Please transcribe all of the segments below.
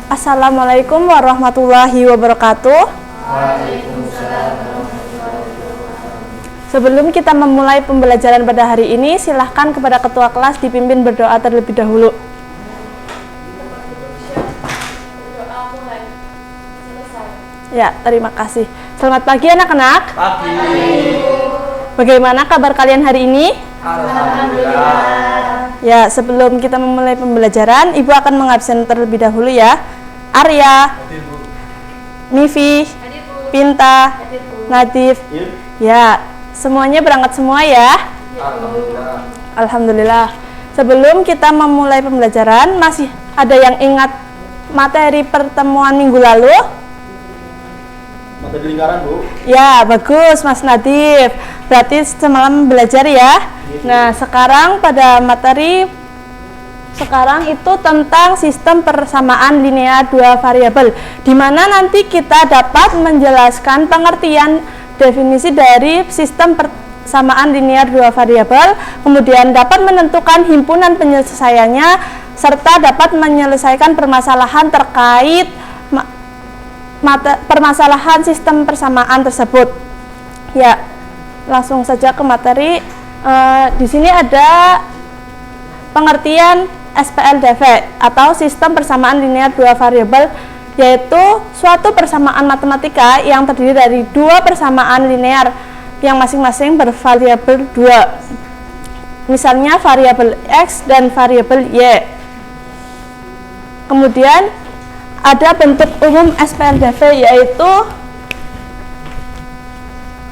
Assalamualaikum warahmatullahi wabarakatuh. Sebelum kita memulai pembelajaran pada hari ini, silahkan kepada ketua kelas dipimpin berdoa terlebih dahulu. Ya, terima kasih. Selamat pagi anak-anak. Pagi. Bagaimana kabar kalian hari ini? Alhamdulillah. Ya, sebelum kita memulai pembelajaran, Ibu akan mengabsen terlebih dahulu ya. Arya, Mifi, Pinta, Nadif. Ya, semuanya berangkat semua ya. Alhamdulillah. Alhamdulillah. Sebelum kita memulai pembelajaran, masih ada yang ingat materi pertemuan minggu lalu? Materi lingkaran, Bu. Ya, bagus Mas Nadif. Berarti semalam belajar ya. Nah, sekarang pada materi sekarang itu tentang sistem persamaan linear dua variabel, di mana nanti kita dapat menjelaskan pengertian definisi dari sistem persamaan linear dua variabel, kemudian dapat menentukan himpunan penyelesaiannya, serta dapat menyelesaikan permasalahan terkait permasalahan sistem persamaan tersebut. Ya, langsung saja ke materi. Di sini ada pengertian SPLDV atau sistem persamaan linear dua variabel, yaitu suatu persamaan matematika yang terdiri dari dua persamaan linear yang masing-masing bervariabel 2. Misalnya variabel X dan variabel Y. Kemudian ada bentuk umum SPLDV, yaitu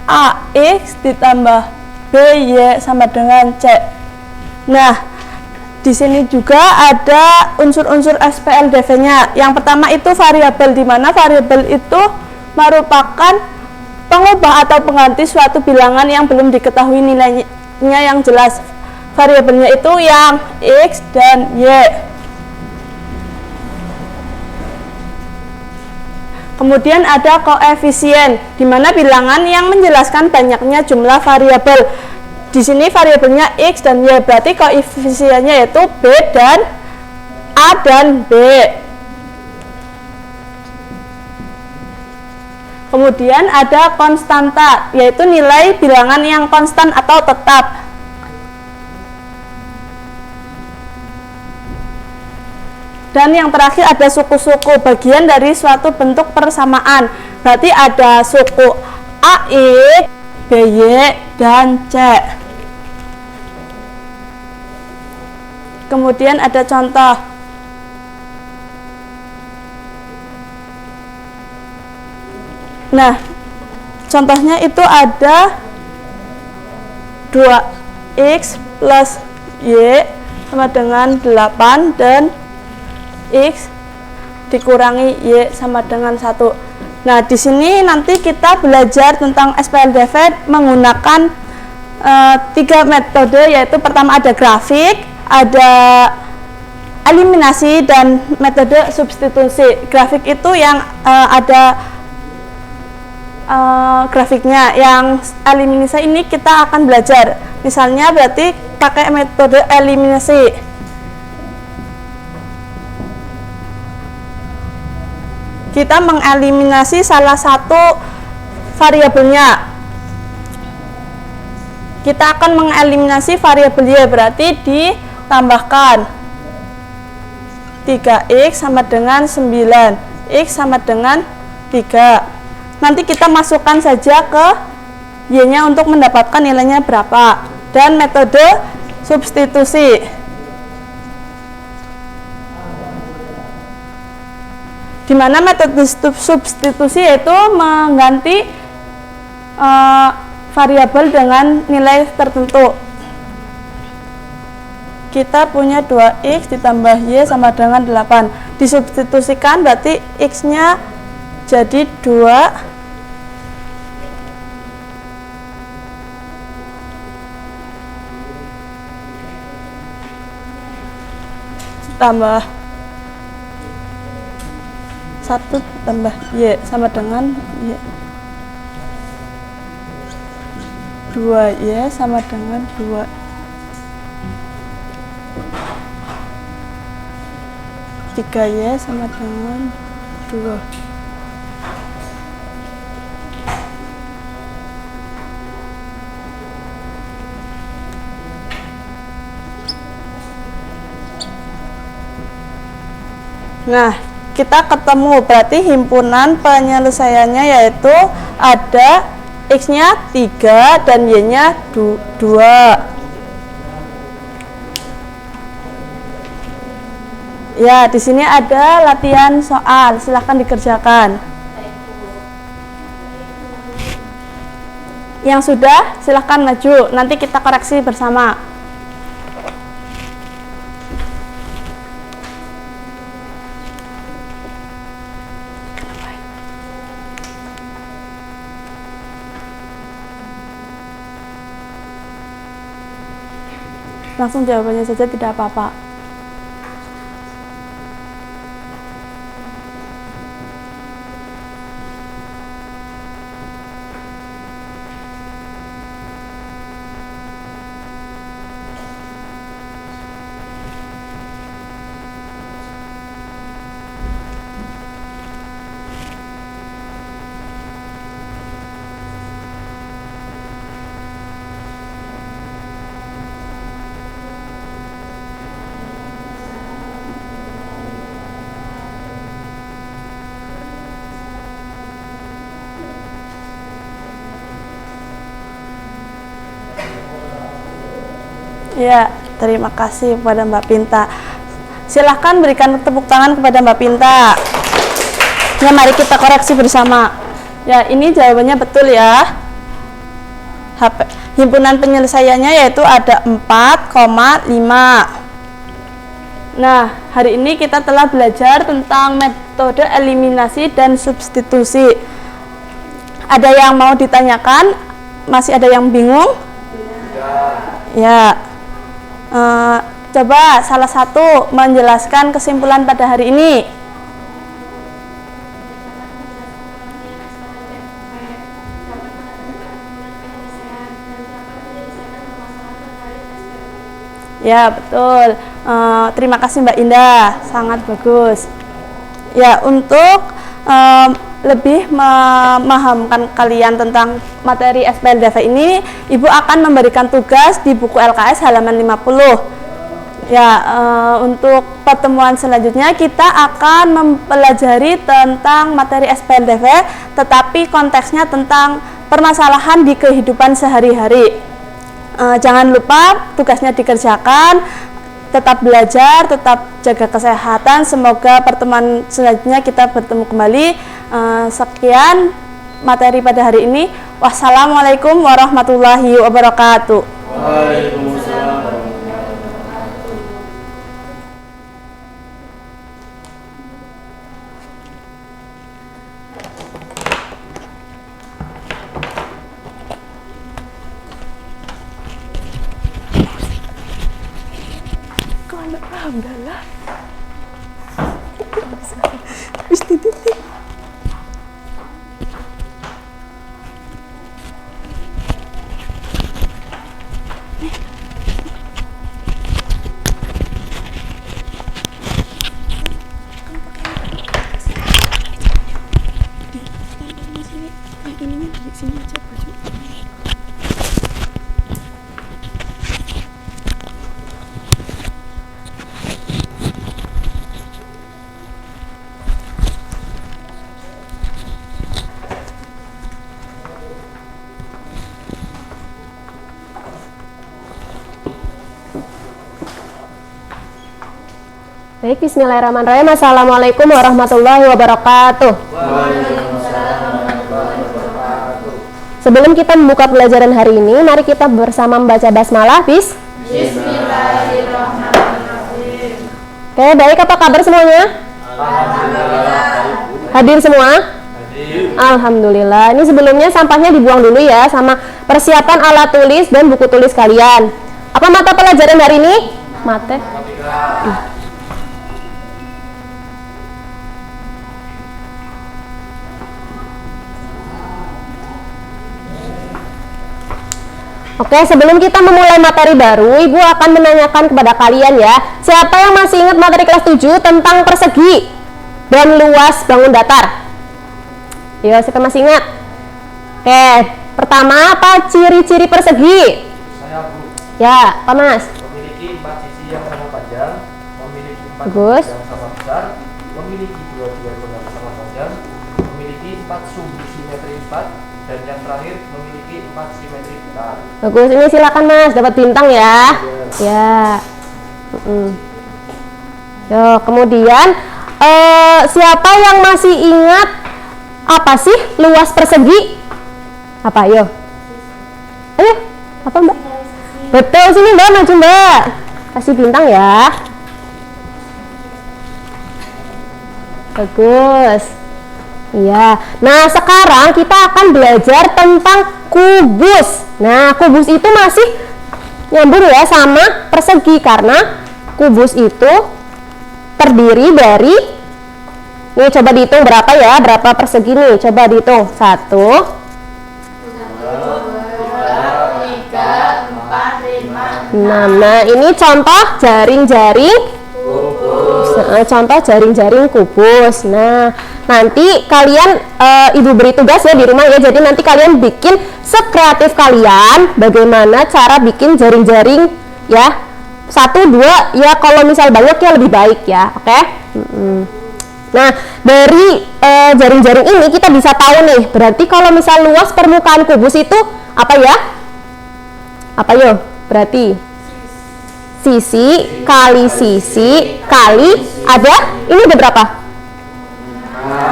AX ditambah BY sama dengan C. Nah, di sini juga ada unsur-unsur SPLDV-nya. Yang pertama itu variabel, di mana variabel itu merupakan pengubah atau pengganti suatu bilangan yang belum diketahui nilainya yang jelas. Variabelnya itu yang X dan Y. Kemudian ada koefisien, di mana bilangan yang menjelaskan banyaknya jumlah variabel. Di sini variabelnya X dan Y, berarti koefisiennya yaitu B dan A dan B. Kemudian ada konstanta, yaitu nilai bilangan yang konstan atau tetap. Dan yang terakhir ada suku-suku, bagian dari suatu bentuk persamaan. Berarti ada suku AX, BY, dan C. Kemudian ada contoh. Nah, contohnya itu ada 2X plus Y sama dengan 8 dan X dikurangi Y sama dengan 1. Nah, di sini nanti kita belajar tentang SPLDV menggunakan 3 metode, yaitu pertama ada grafik, ada eliminasi, dan metode substitusi. Grafik itu yang ada grafiknya, yang eliminasi ini kita akan belajar. Misalnya berarti pakai metode eliminasi. Kita mengeliminasi salah satu variabelnya. Kita akan mengeliminasi variabel Y, berarti ditambahkan 3X sama dengan 9, X sama dengan 3. Nanti kita masukkan saja ke Y-nya untuk mendapatkan nilainya berapa. Dan metode substitusi, di mana metode substitusi yaitu mengganti variabel dengan nilai tertentu. Kita punya 2X ditambah Y sama dengan 8. Disubstitusikan berarti X-nya jadi 2 tambah 1 tambah Y sama dengan Y. 2Y sama dengan 2. 3Y sama dengan 2. Nah, kita ketemu, berarti himpunan penyelesaiannya yaitu ada X-nya 3 dan Y-nya 2. Ya, di sini ada latihan soal, silahkan dikerjakan. Yang sudah, silahkan maju, nanti kita koreksi bersama. Langsung jawabannya saja, tidak apa-apa. Ya, terima kasih kepada Mbak Pinta. Silahkan berikan tepuk tangan kepada Mbak Pinta. Ya, mari kita koreksi bersama. Ya, ini jawabannya betul ya. Himpunan penyelesaiannya yaitu ada 4,5. Nah, hari ini kita telah belajar tentang metode eliminasi dan substitusi. Ada yang mau ditanyakan? Masih ada yang bingung? Ya. Coba salah satu menjelaskan kesimpulan pada hari ini. Ya, betul. Terima kasih Mbak Indah, sangat bagus. Ya, untuk lebih memahamkan kalian tentang materi SPLDV ini, Ibu akan memberikan tugas di buku LKS halaman 50. Ya, untuk pertemuan selanjutnya kita akan mempelajari tentang materi SPLDV, tetapi konteksnya tentang permasalahan di kehidupan sehari-hari. Jangan lupa tugasnya dikerjakan, tetap belajar, tetap jaga kesehatan. Semoga pertemuan selanjutnya kita bertemu kembali. Sekian materi pada hari ini. Wassalamualaikum warahmatullahi wabarakatuh. Waalaikumsalam. Alhamdulillah. Habis titik. Baik, bismillahirrahmanirrahim. Assalamualaikum warahmatullahi wabarakatuh. Sebelum kita membuka pelajaran hari ini, mari kita bersama membaca basmalah. Bismillahirrahmanirrahim. Oke, baik, apa kabar semuanya? Alhamdulillah. Hadir semua? Hadir. Alhamdulillah. Ini sebelumnya sampahnya dibuang dulu ya, sama persiapan alat tulis dan buku tulis kalian. Apa mata pelajaran hari ini? Matematika. Oke, sebelum kita memulai materi baru, Ibu akan menanyakan kepada kalian ya, siapa yang masih ingat materi kelas 7 tentang persegi dan luas bangun datar? Yo, siapa masih ingat? Oke, pertama apa ciri-ciri persegi? Saya Bu, Ya, Pak Mas. memiliki 4 sisi yang sama panjang, memiliki 4 Bagus. yang sama besar, memiliki 2 diagonal yang sama panjang, memiliki 4 sumbu simetri 4, dan yang terakhir memiliki 4 simetri datar. Bagus, ini silakan Mas, dapat bintang ya. Ya. Yo, kemudian siapa yang masih ingat apa sih luas persegi? Apa, yo? Ayo, apa Mbak? Betul, sini Mbak, maju Mbak. Kasih bintang ya. Bagus. Iya. Nah, sekarang kita akan belajar tentang kubus. Nah, kubus itu masih nyambung ya sama persegi karena kubus itu terdiri dari, nih coba dihitung berapa ya, berapa persegi nih, coba dihitung. 1, 6. Nah, ini contoh jaring-jaring contoh jaring-jaring kubus. Nah, nanti kalian Ibu beri tugas ya di rumah ya. Jadi nanti kalian bikin sekreatif kalian bagaimana cara bikin jaring-jaring ya. 1, 2 ya, kalau misal banyak ya lebih baik ya. Oke? Nah, dari jaring-jaring ini kita bisa tahu nih, berarti kalau misal luas permukaan kubus itu apa ya? Apa yo? Berarti sisi kali sisi kali ada, ini ada berapa?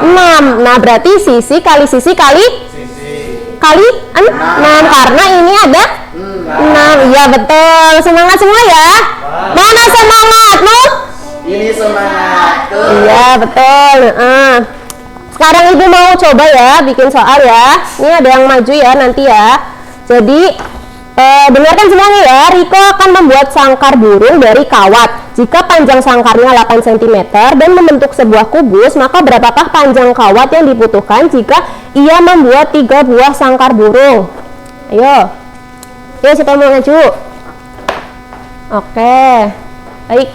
6. Nah, berarti sisi kali sisi kali 6 karena ini ada 6. Iya betul. Semangat semua ya. Mana semangatmu? Ini semangat. Iya betul. Sekarang Ibu mau coba ya bikin soal ya. Ini ada yang maju ya nanti ya. Jadi dengarkan semuanya ya. Riko akan membuat sangkar burung dari kawat. Jika panjang sangkarnya 8 cm dan membentuk sebuah kubus, maka berapakah panjang kawat yang dibutuhkan jika ia membuat 3 buah sangkar burung? Ayo. Yuk, siapa mau maju? Oke. Baik.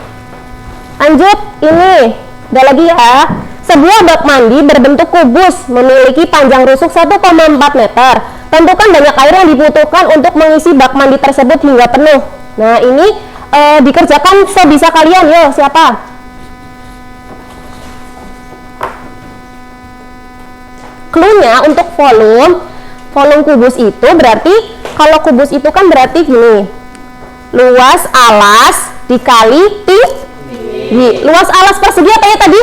Lanjut, ini ada lagi ya. Sebuah bak mandi berbentuk kubus memiliki panjang rusuk 1,4 meter. Tentukan banyak air yang dibutuhkan untuk mengisi bak mandi tersebut hingga penuh. Nah, ini dikerjakan sebisa kalian. Yo, siapa? Cluenya untuk volume kubus itu berarti, kalau kubus itu kan berarti gini, luas alas dikali tinggi. Luas alas persegi apa ya tadi?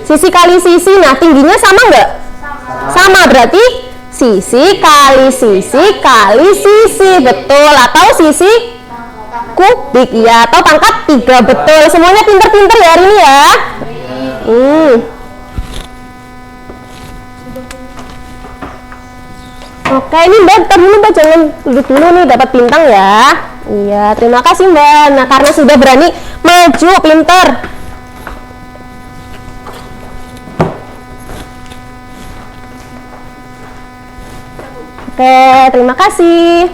Sisi kali sisi. Nah, tingginya sama nggak? Sama, berarti sisi kali sisi kali sisi. Betul. Atau sisi kubik ya, atau pangkat 3. Betul. Semuanya pinter-pinter ya hari ini ya. Oke, ini Mbak, ntar dulu Mbak, jangan duduk dulu nih, dapat bintang ya. Iya, terima kasih Mbak. Nah, karena sudah berani maju, pinter. Oke, terima kasih.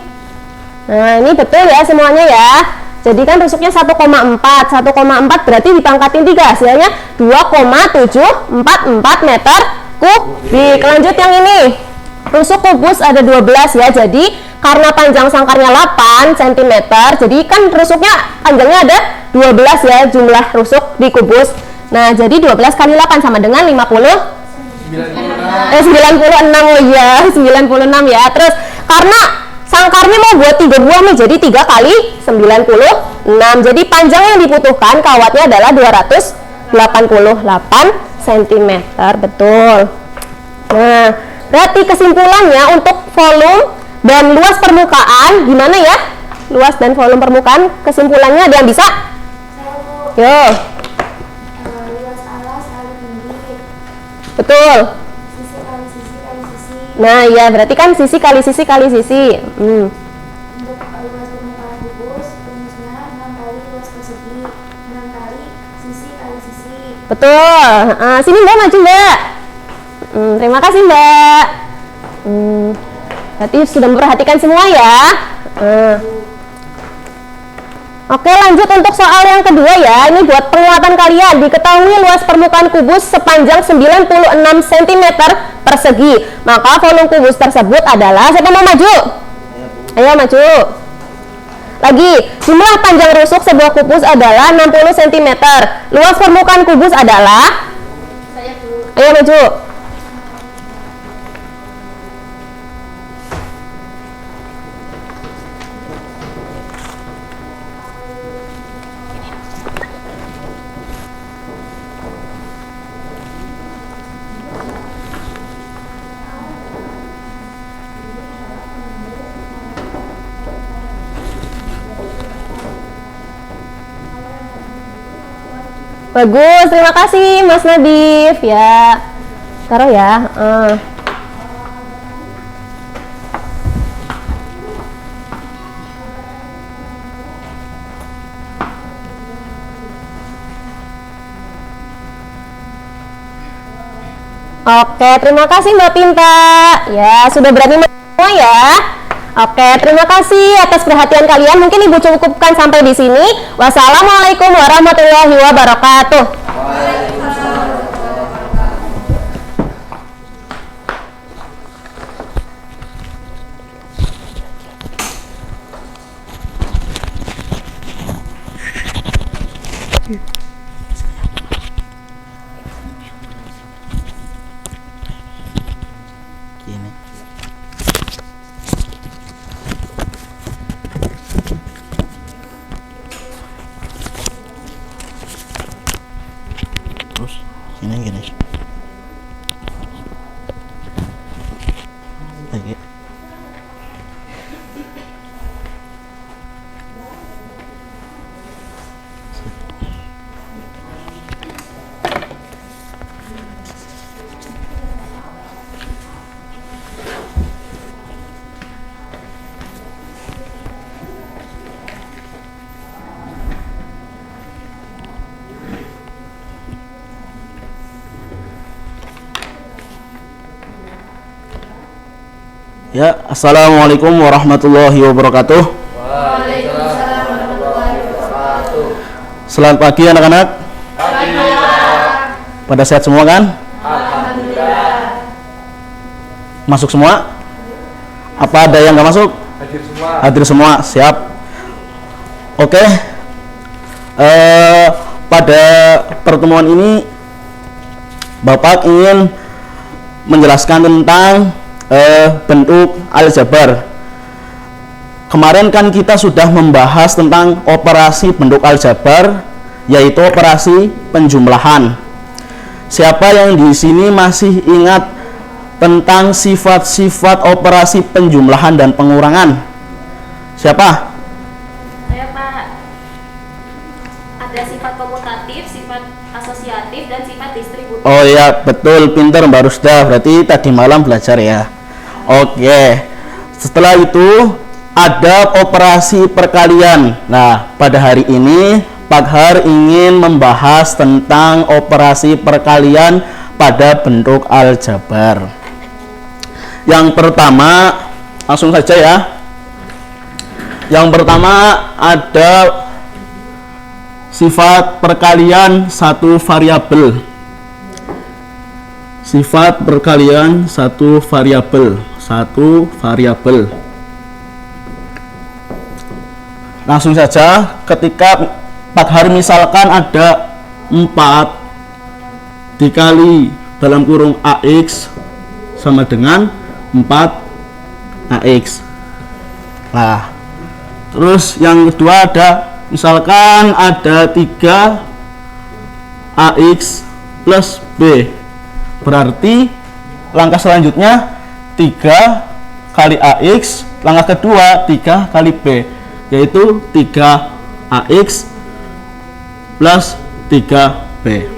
Nah, ini betul ya semuanya ya. Jadi kan rusuknya 1,4. 1,4 berarti dipangkatin 3, hasilnya 2,744 meter kubik. Lanjut yang ini. Rusuk kubus ada 12 ya. Jadi karena panjang sangkarnya 8 cm, jadi kan rusuknya panjangnya ada 12 ya jumlah rusuk di kubus. Nah, jadi 12 kali 8 sama dengan 96. Oh iya, 96 ya. Terus karena sangkarnya mau buat 3 buah nih, jadi 3 kali 96. Jadi panjang yang dibutuhkan kawatnya adalah 288 cm. Betul. Nah, berarti kesimpulannya untuk volume dan luas permukaan gimana ya? Luas dan volume permukaan, kesimpulannya ada yang bisa? Yo. Luas alas kali tinggi. Betul. Sisi kali sisi kali sisi. Nah, ya berarti kan sisi kali sisi kali sisi. Untuk luas permukaan kubus rumusnya 6 kali luas persegi, 6 kali sisi kali sisi. Betul. Sini Mbak, maju Mbak. Terima kasih Mbak. Berarti sudah memperhatikan semua ya. Oke, lanjut untuk soal yang kedua ya. Ini buat penguatan kalian. Diketahui luas permukaan kubus sepanjang 96 cm persegi. Maka volume kubus tersebut adalah, siapa mau maju? Ayo maju. Lagi, jumlah panjang rusuk sebuah kubus adalah 60 cm. Luas permukaan kubus adalah? Saya dulu. Ayo maju. Bagus, terima kasih Mas Nadif ya. Taruh ya. Oke, terima kasih Mbak Pinta. Ya, sudah berani semua ya. Oke, terima kasih atas perhatian kalian. Mungkin Ibu cukupkan sampai di sini. Wassalamualaikum warahmatullahi wabarakatuh. Gini. Terus gini. Lagi. Ya, assalamualaikum warahmatullahi wabarakatuh. Waalaikumsalam warahmatullahi wabarakatuh. Selamat pagi anak-anak. Pada sehat semua kan? Alhamdulillah. Masuk semua? Apa ada yang nggak masuk? Hadir semua. Hadir semua, siap. Oke. Pada pertemuan ini Bapak ingin menjelaskan tentang bentuk aljabar. Kemarin kan kita sudah membahas tentang operasi bentuk aljabar, yaitu operasi penjumlahan. Siapa yang di sini masih ingat tentang sifat-sifat operasi penjumlahan dan pengurangan? Siapa? Saya Pak, ada sifat komutatif, sifat asosiatif, dan sifat distributif. Oh ya, betul, pinter Mbak Rusda. Berarti tadi malam belajar ya. Oke. Setelah itu ada operasi perkalian. Nah, pada hari ini Pak Har ingin membahas tentang operasi perkalian pada bentuk aljabar. Yang pertama, langsung saja ya. Yang pertama ada sifat perkalian satu variabel. Sifat perkalian satu variabel. Langsung saja, ketika Pak Har misalkan ada 4 dikali dalam kurung AX sama dengan 4AX. Nah, terus yang kedua ada, misalkan ada 3AX plus B. Berarti langkah selanjutnya 3 kali AX, langkah kedua 3 kali B, yaitu 3AX plus 3B.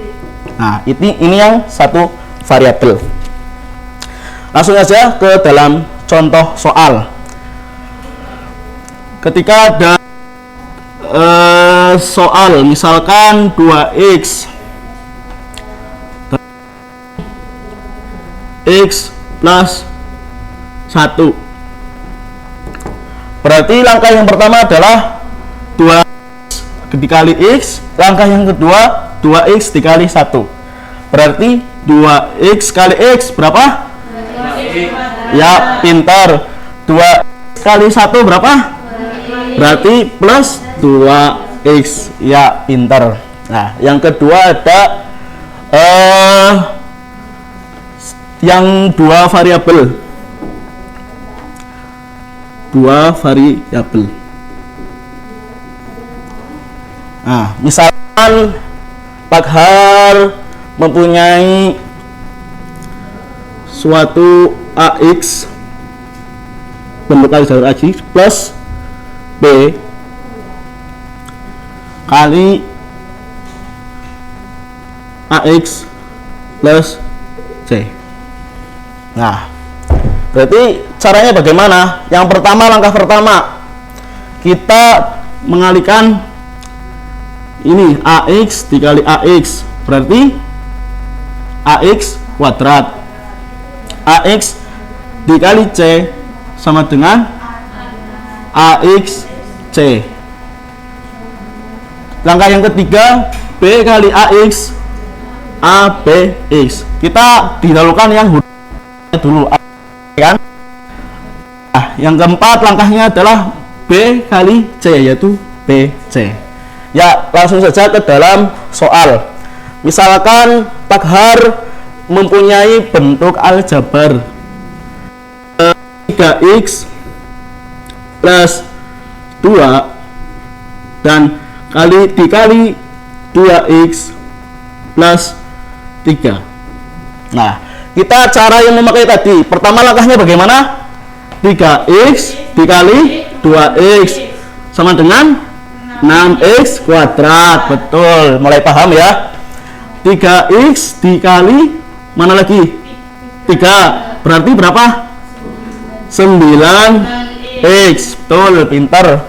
Nah, ini yang satu variabel. Langsung saja ke dalam contoh soal. Ketika ada soal misalkan 2x x plus 1. Berarti langkah yang pertama adalah 2x dikali x, langkah yang kedua 2x dikali 1. Berarti 2x kali x berapa? 2x. Ya, pintar. 2x kali 1 berapa? Berarti plus 2x. Ya, pintar. Nah, yang kedua ada yang dua variabel. Nah, misalkan Pak Har mempunyai suatu AX bentuk kali jalur AX plus B kali AX plus C. Nah, berarti caranya bagaimana? Yang pertama, langkah pertama, kita mengalihkan ini AX dikali AX, berarti AX kuadrat. AX dikali C sama dengan AX C. Langkah yang ketiga, B kali AX ABX. Kita didahulukan yang hurufnya dulu, kan? Nah, yang keempat langkahnya adalah B kali C, yaitu BC. Ya, langsung saja ke dalam soal. Misalkan Pak Har mempunyai bentuk aljabar 3x plus 2 dan dikali 2x plus 3. Nah, kita cara yang memakai tadi, pertama langkahnya bagaimana? 3x dikali 2x sama dengan 6x kuadrat. Betul, mulai paham ya. 3x dikali mana lagi? 3, berarti berapa? 9x. Betul, pintar.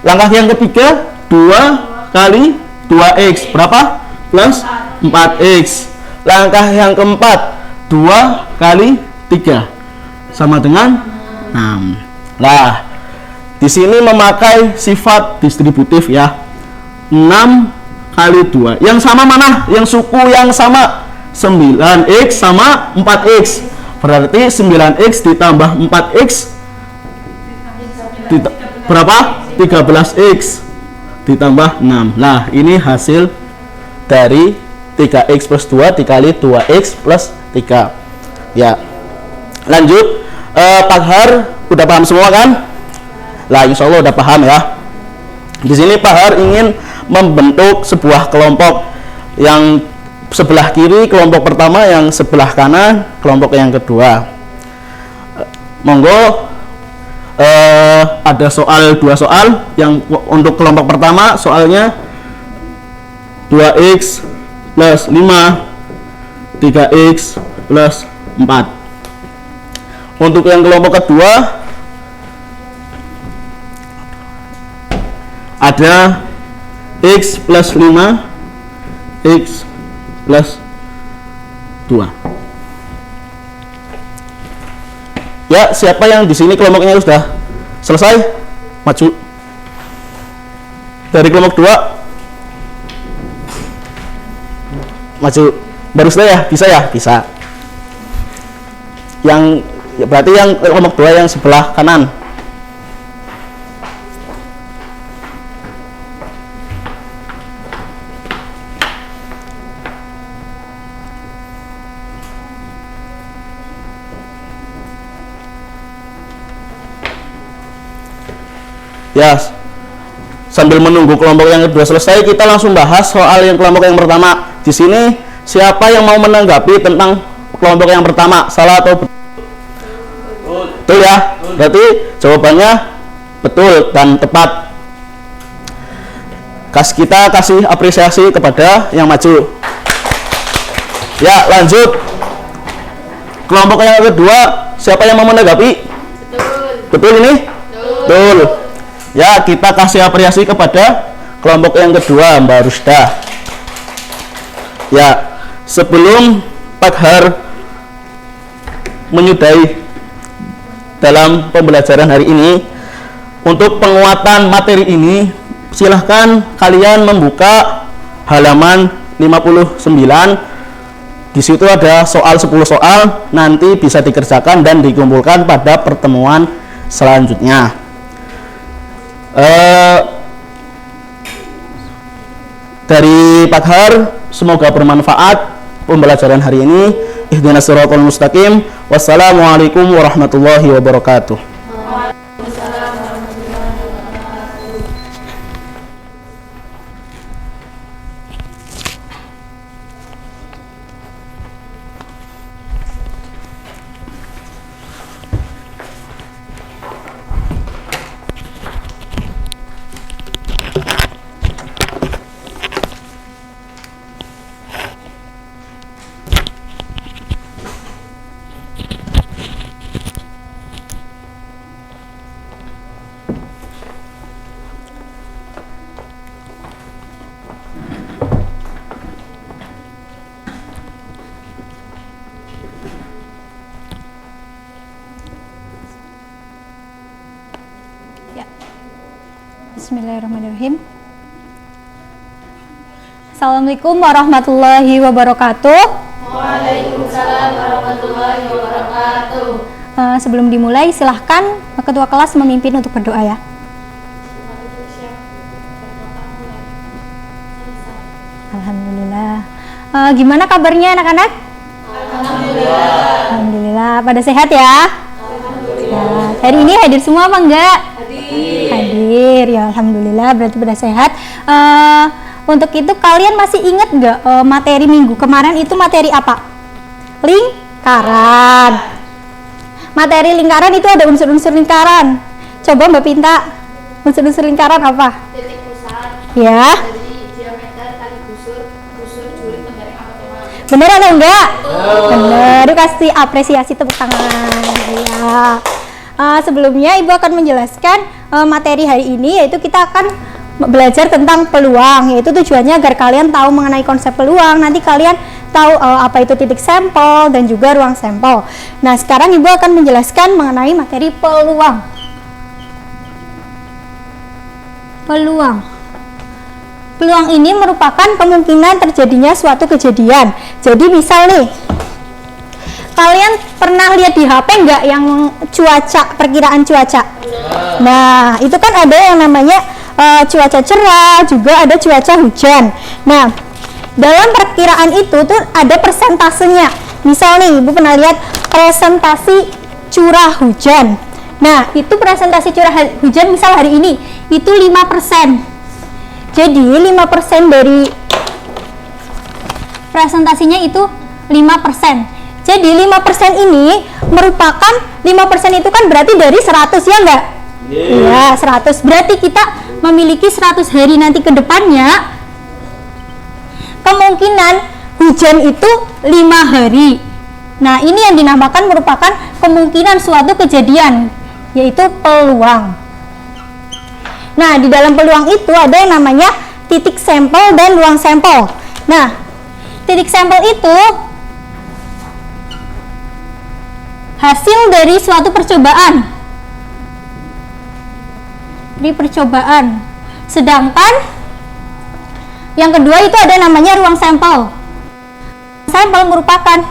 Langkah yang ketiga, 2 kali 2x berapa? Plus 4x. Langkah yang keempat, 2 kali 3 sama dengan 6. Nah, di sini memakai sifat distributif ya. 6 kali 2. Yang sama mana? Yang suku yang sama. 9x sama 4x. Berarti 9x ditambah 4x berapa? 13x ditambah 6. Nah, ini hasil dari 3x plus 2 dikali 2x plus 3. Ya. Lanjut, Pak Har udah paham semua kan? Lah, insya Allah udah paham ya. Di sini Pak Har ingin membentuk sebuah kelompok, yang sebelah kiri kelompok pertama, yang sebelah kanan kelompok yang kedua. Monggo, ada dua soal. Yang untuk kelompok pertama soalnya 2x plus 5, 3x plus 4. Untuk yang kelompok kedua ada x plus 5, x plus 2. Ya, siapa yang di sini kelompoknya sudah selesai? Maju. Dari kelompok 2. Maju. Baru sudah ya? Bisa ya? Bisa. Yang ya, berarti yang kelompok 2 yang sebelah kanan. Ya, sambil menunggu kelompok yang kedua selesai, kita langsung bahas soal yang kelompok yang pertama. Di sini siapa yang mau menanggapi tentang kelompok yang pertama? Salah atau betul? Betul ya. Berarti jawabannya betul dan tepat. Kita kasih apresiasi kepada yang maju. Ya, lanjut. Kelompok yang kedua, siapa yang mau menanggapi? Betul. Betul ini? Betul. Ya, kita kasih apresiasi kepada kelompok yang kedua, Mbak Rusda. Ya, sebelum Pak Har menyudahi dalam pembelajaran hari ini, Untuk penguatan materi ini, silahkan kalian membuka halaman 59. Di situ ada soal 10 soal, nanti bisa dikerjakan dan dikumpulkan pada pertemuan selanjutnya. Dari Pak Har, semoga bermanfaat pembelajaran hari ini. Ihdinas siratal mustaqim. Wassalamualaikum warahmatullahi wabarakatuh. Bismillahirrahmanirrahim. Assalamualaikum warahmatullahi wabarakatuh. Waalaikumsalam warahmatullahi wabarakatuh. Sebelum dimulai, silahkan ketua kelas memimpin untuk berdoa ya. Alhamdulillah. Gimana kabarnya anak-anak? Alhamdulillah. Pada sehat ya? Alhamdulillah. Hari ini hadir semua apa enggak? Hadir ya, alhamdulillah, berarti pada sehat. Untuk itu kalian masih ingat nggak materi minggu kemarin itu materi apa? Lingkaran. Materi lingkaran itu ada unsur-unsur lingkaran. Coba Mbak Pinta, unsur-unsur lingkaran apa? Titik pusat, Ya, dari diameter, kali busur, juri, penggaris angka. bener atau enggak? Bener. Yuk kasih apresiasi tepuk tangan. Ya. Sebelumnya Ibu akan menjelaskan materi hari ini, yaitu kita akan belajar tentang peluang, yaitu tujuannya agar kalian tahu mengenai konsep peluang. Nanti kalian tahu apa itu titik sampel dan juga ruang sampel. Nah, sekarang Ibu akan menjelaskan mengenai materi peluang. Peluang ini merupakan kemungkinan terjadinya suatu kejadian. Jadi misal nih, kalian pernah lihat di HP nggak yang cuaca, perkiraan cuaca? Nah, itu kan ada yang namanya cuaca cerah, juga ada cuaca hujan. Nah, dalam perkiraan itu tuh ada persentasenya. Misal nih, Ibu pernah lihat presentasi curah hujan. Nah, itu presentasi curah hujan misal hari ini itu 5%. Jadi 5% dari presentasinya itu 5%. Jadi 5% ini merupakan 5% itu kan berarti dari 100 ya enggak? Iya, 100. Berarti kita memiliki 100 hari nanti ke depannya. Kemungkinan hujan itu 5 hari. Nah, ini yang dinamakan merupakan kemungkinan suatu kejadian, yaitu peluang. Nah, di dalam peluang itu ada yang namanya titik sampel dan ruang sampel. Nah, titik sampel itu hasil dari suatu percobaan. Sedangkan yang kedua itu ada namanya ruang sampel. Sampel merupakan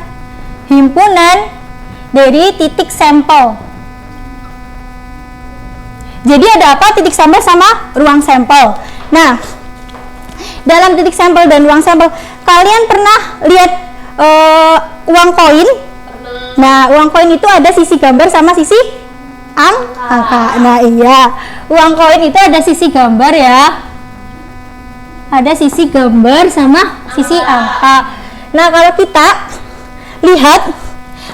himpunan dari titik sampel. Jadi ada apa? Titik sampel sama ruang sampel. Nah, dalam titik sampel dan ruang sampel, kalian pernah lihat uang koin? Nah, uang koin itu ada sisi gambar sama sisi angka. Nah, iya. Uang koin itu ada sisi gambar ya. Ada sisi gambar sama sisi angka. Nah, kalau kita lihat,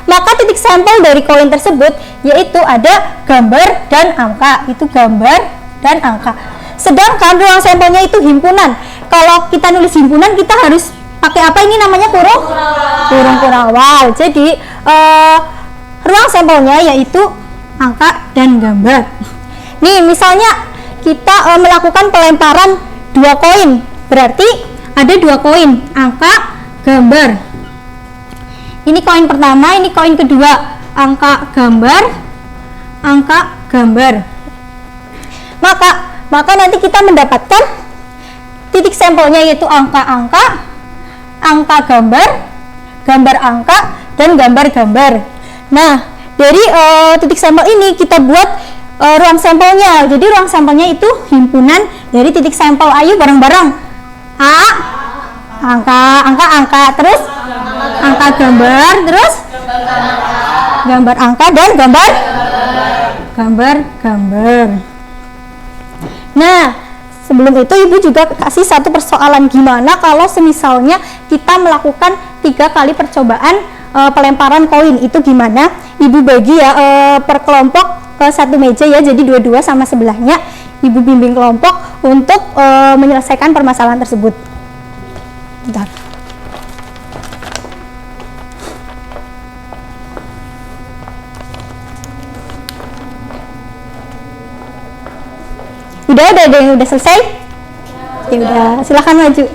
maka titik sampel dari koin tersebut yaitu ada gambar dan angka. Itu gambar dan angka. Sedangkan ruang sampelnya itu himpunan. Kalau kita nulis himpunan, kita harus pakai apa? Ini namanya kurung kurawal. Jadi ruang sampelnya yaitu angka dan gambar. Nih, misalnya kita melakukan pelemparan 2 koin, berarti ada 2 koin, angka, gambar. Ini koin pertama, ini koin kedua, angka, gambar, angka, gambar. maka nanti kita mendapatkan titik sampelnya, yaitu angka-angka, angka gambar, gambar angka, dan gambar-gambar. Nah, dari titik sampel ini kita buat ruang sampelnya. Jadi ruang sampelnya itu himpunan dari titik sampel. Ayo bareng-bareng. Angka, terus angka gambar, terus gambar angka, dan gambar. Nah, sebelum itu Ibu juga kasih satu persoalan, gimana kalau semisalnya kita melakukan 3 kali percobaan pelemparan koin. Itu gimana? Ibu bagi ya per kelompok satu meja ya, jadi 2-2 sama sebelahnya. Ibu bimbing kelompok untuk menyelesaikan permasalahan tersebut. Bentar. Udah ada yang udah selesai? Ya udah, silakan maju.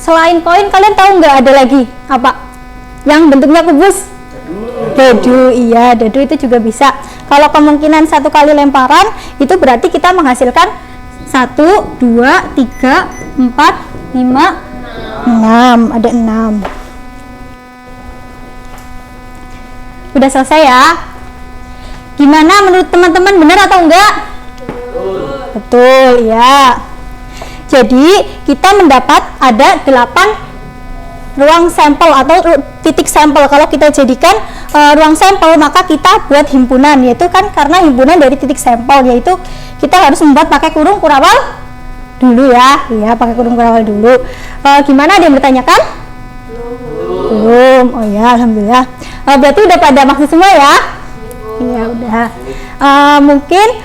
Selain koin, kalian tahu nggak ada lagi apa yang bentuknya kubus? Dadu. Iya, dadu itu juga bisa. Kalau kemungkinan 1 kali lemparan itu berarti kita menghasilkan 1, 2, 3, 4, 5, 6. Ada 6. Udah selesai ya? Gimana menurut teman-teman, benar atau enggak? Betul ya. Jadi kita mendapat ada 8 ruang sampel atau titik sampel. Kalau kita jadikan ruang sampel, maka kita buat himpunan, yaitu kan karena himpunan dari titik sampel, yaitu kita harus membuat pakai kurung kurawal dulu ya. Iya, pakai kurung kurawal dulu. Gimana, ada yang bertanyakan? Belum. Oh ya, alhamdulillah. Berarti udah pada maksud semua ya? Iya, udah. Mungkin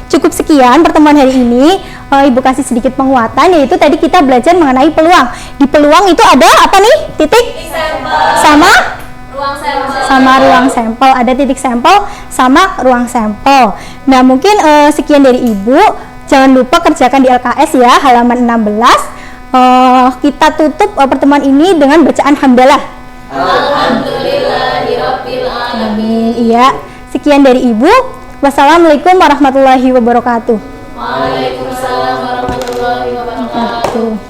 cukup sekian pertemuan hari ini. Ibu kasih sedikit penguatan, yaitu tadi kita belajar mengenai peluang. Di peluang itu ada apa nih? Titik sama ruang sampel. Ada titik sampel sama ruang sampel. Nah, mungkin sekian dari Ibu. Jangan lupa kerjakan di LKS ya, halaman 16. Kita tutup pertemuan ini dengan bacaan hamdalah. Alhamdulillahirabbil alamin. Iya, sekian dari Ibu. Wassalamualaikum warahmatullahi wabarakatuh. Waalaikumsalam warahmatullahi wabarakatuh.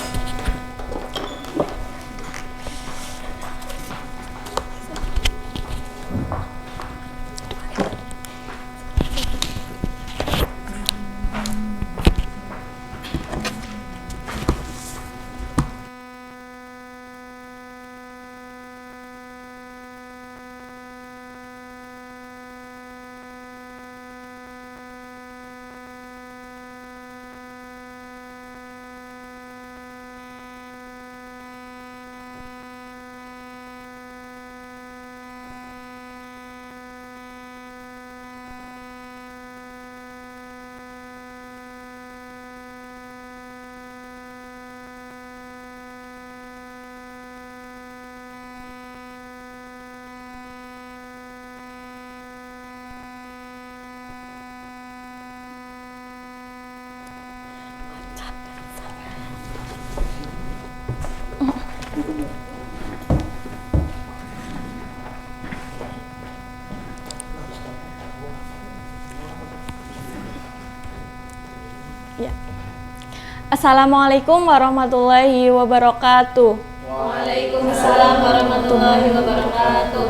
Assalamualaikum warahmatullahi wabarakatuh. Waalaikumsalam warahmatullahi wabarakatuh.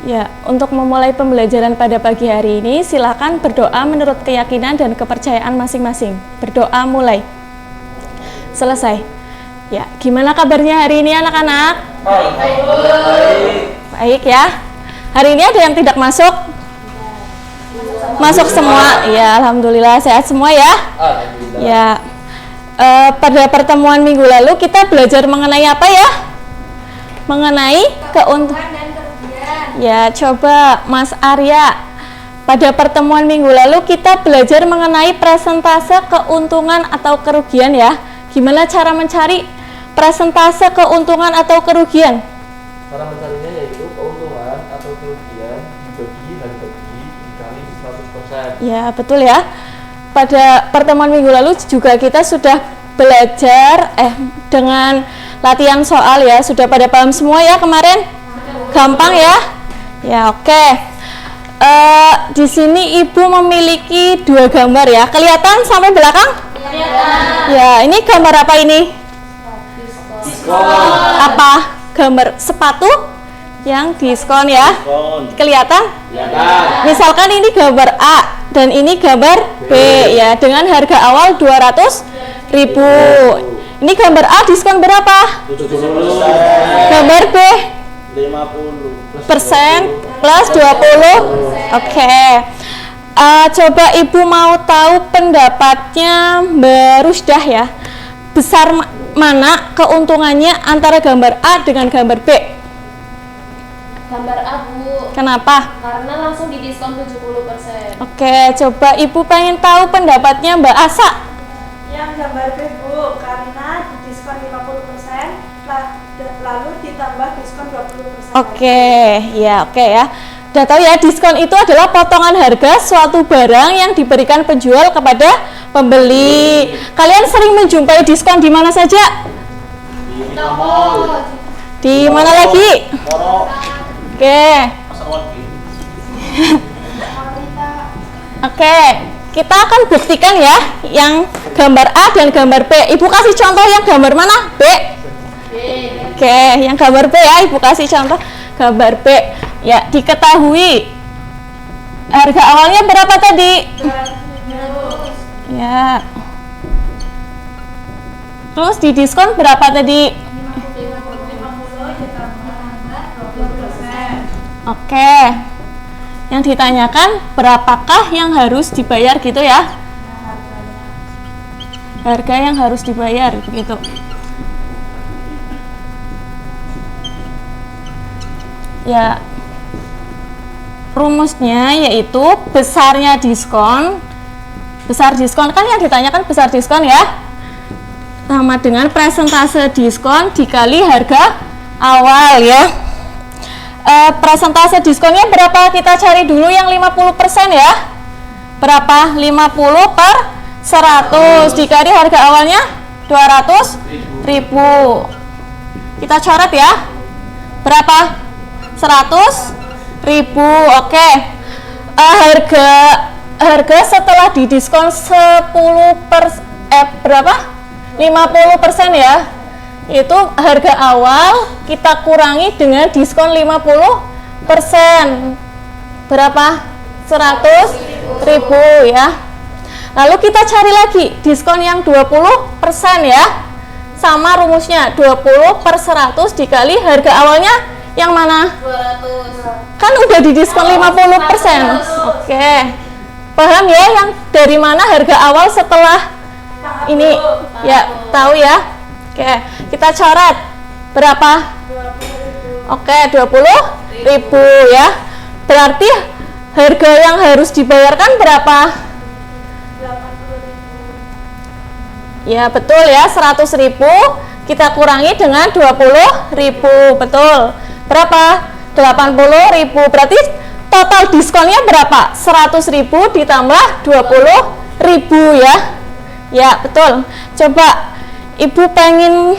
Ya, untuk memulai pembelajaran pada pagi hari ini, silakan berdoa menurut keyakinan dan kepercayaan masing-masing. Berdoa mulai. Selesai. Ya, gimana kabarnya hari ini anak-anak? Baik ya. Hari ini ada yang tidak masuk? Masuk semua. Ya, alhamdulillah sehat semua ya. Ya. pada pertemuan minggu lalu kita belajar mengenai apa ya? Mengenai keuntungan dan kerugian. Ya, coba Mas Arya. Pada pertemuan minggu lalu kita belajar mengenai presentase keuntungan atau kerugian ya. Gimana cara mencari presentase keuntungan atau kerugian? Cara mencarinya yaitu keuntungan atau kerugian dibagi harga beli dikali 100%. Ya, betul ya. Pada pertemuan minggu lalu juga kita sudah belajar dengan latihan soal ya. Sudah pada paham semua ya kemarin? Gampang ya? Ya, oke. Di sini Ibu memiliki 2 gambar ya. Kelihatan sampai belakang? Ya, ini gambar apa ini? Apa? Gambar sepatu yang diskon ya. Kelihatan? Misalkan ini gambar A dan ini gambar B ya, dengan harga awal 200.000. Ini gambar A diskon berapa? 70%. Gambar B 50% plus 20. Oke. Coba Ibu mau tahu pendapatnya Mbak Rusdah ya. Besar mana keuntungannya antara gambar A dengan gambar B? Gambar A, Bu. Kenapa? Karena langsung didiskon 70%. Oke, coba Ibu pengen tahu pendapatnya Mbak Asa. Yang gambar B, Bu, karena diskon 50% lalu ditambah diskon 20%. Oke ya. Udah tahu ya, diskon itu adalah potongan harga suatu barang yang diberikan penjual kepada pembeli. Kalian sering menjumpai diskon di mana saja? Di mana lagi? Oke. Oke, kita akan buktikan ya yang gambar A dan gambar B. Ibu kasih contoh yang gambar mana? B. Oke, yang gambar B ya, Ibu kasih contoh gambar B. Ya, diketahui harga awalnya berapa tadi? Ya. Terus di diskon berapa tadi? 50 ditambah 20%. Oke. Yang ditanyakan berapakah yang harus dibayar gitu ya? Harga yang harus dibayar begitu. Ya, rumusnya yaitu besarnya diskon. Besar diskon kan yang ditanyakan besar diskon ya, sama dengan presentase diskon dikali harga awal ya. Presentase diskonnya berapa? Kita cari dulu yang 50% ya. Berapa? 50 per 100 dikali harga awalnya 200.000. Kita coret ya. Berapa? 100.000. Oke. Harga setelah didiskon 50% ya. Itu harga awal kita kurangi dengan diskon 50%. Berapa? 100.000 ya. Lalu kita cari lagi diskon yang 20% ya. Sama rumusnya 20 per 100 dikali harga awalnya yang mana? 200. Kan udah didiskon 50%. Oke. Paham ya yang dari mana harga awal setelah ini? Ya, tahu ya? Oke, kita coret. Berapa? 20.000. Oke, 20.000 ya. Berarti harga yang harus dibayarkan berapa? 80.000. Ya, betul ya, 100.000 kita kurangi dengan 20.000. Betul. Berapa? 80.000. Berarti total diskonnya berapa? 100.000 ditambah 20.000 ya. Ya, betul. Coba Ibu pengen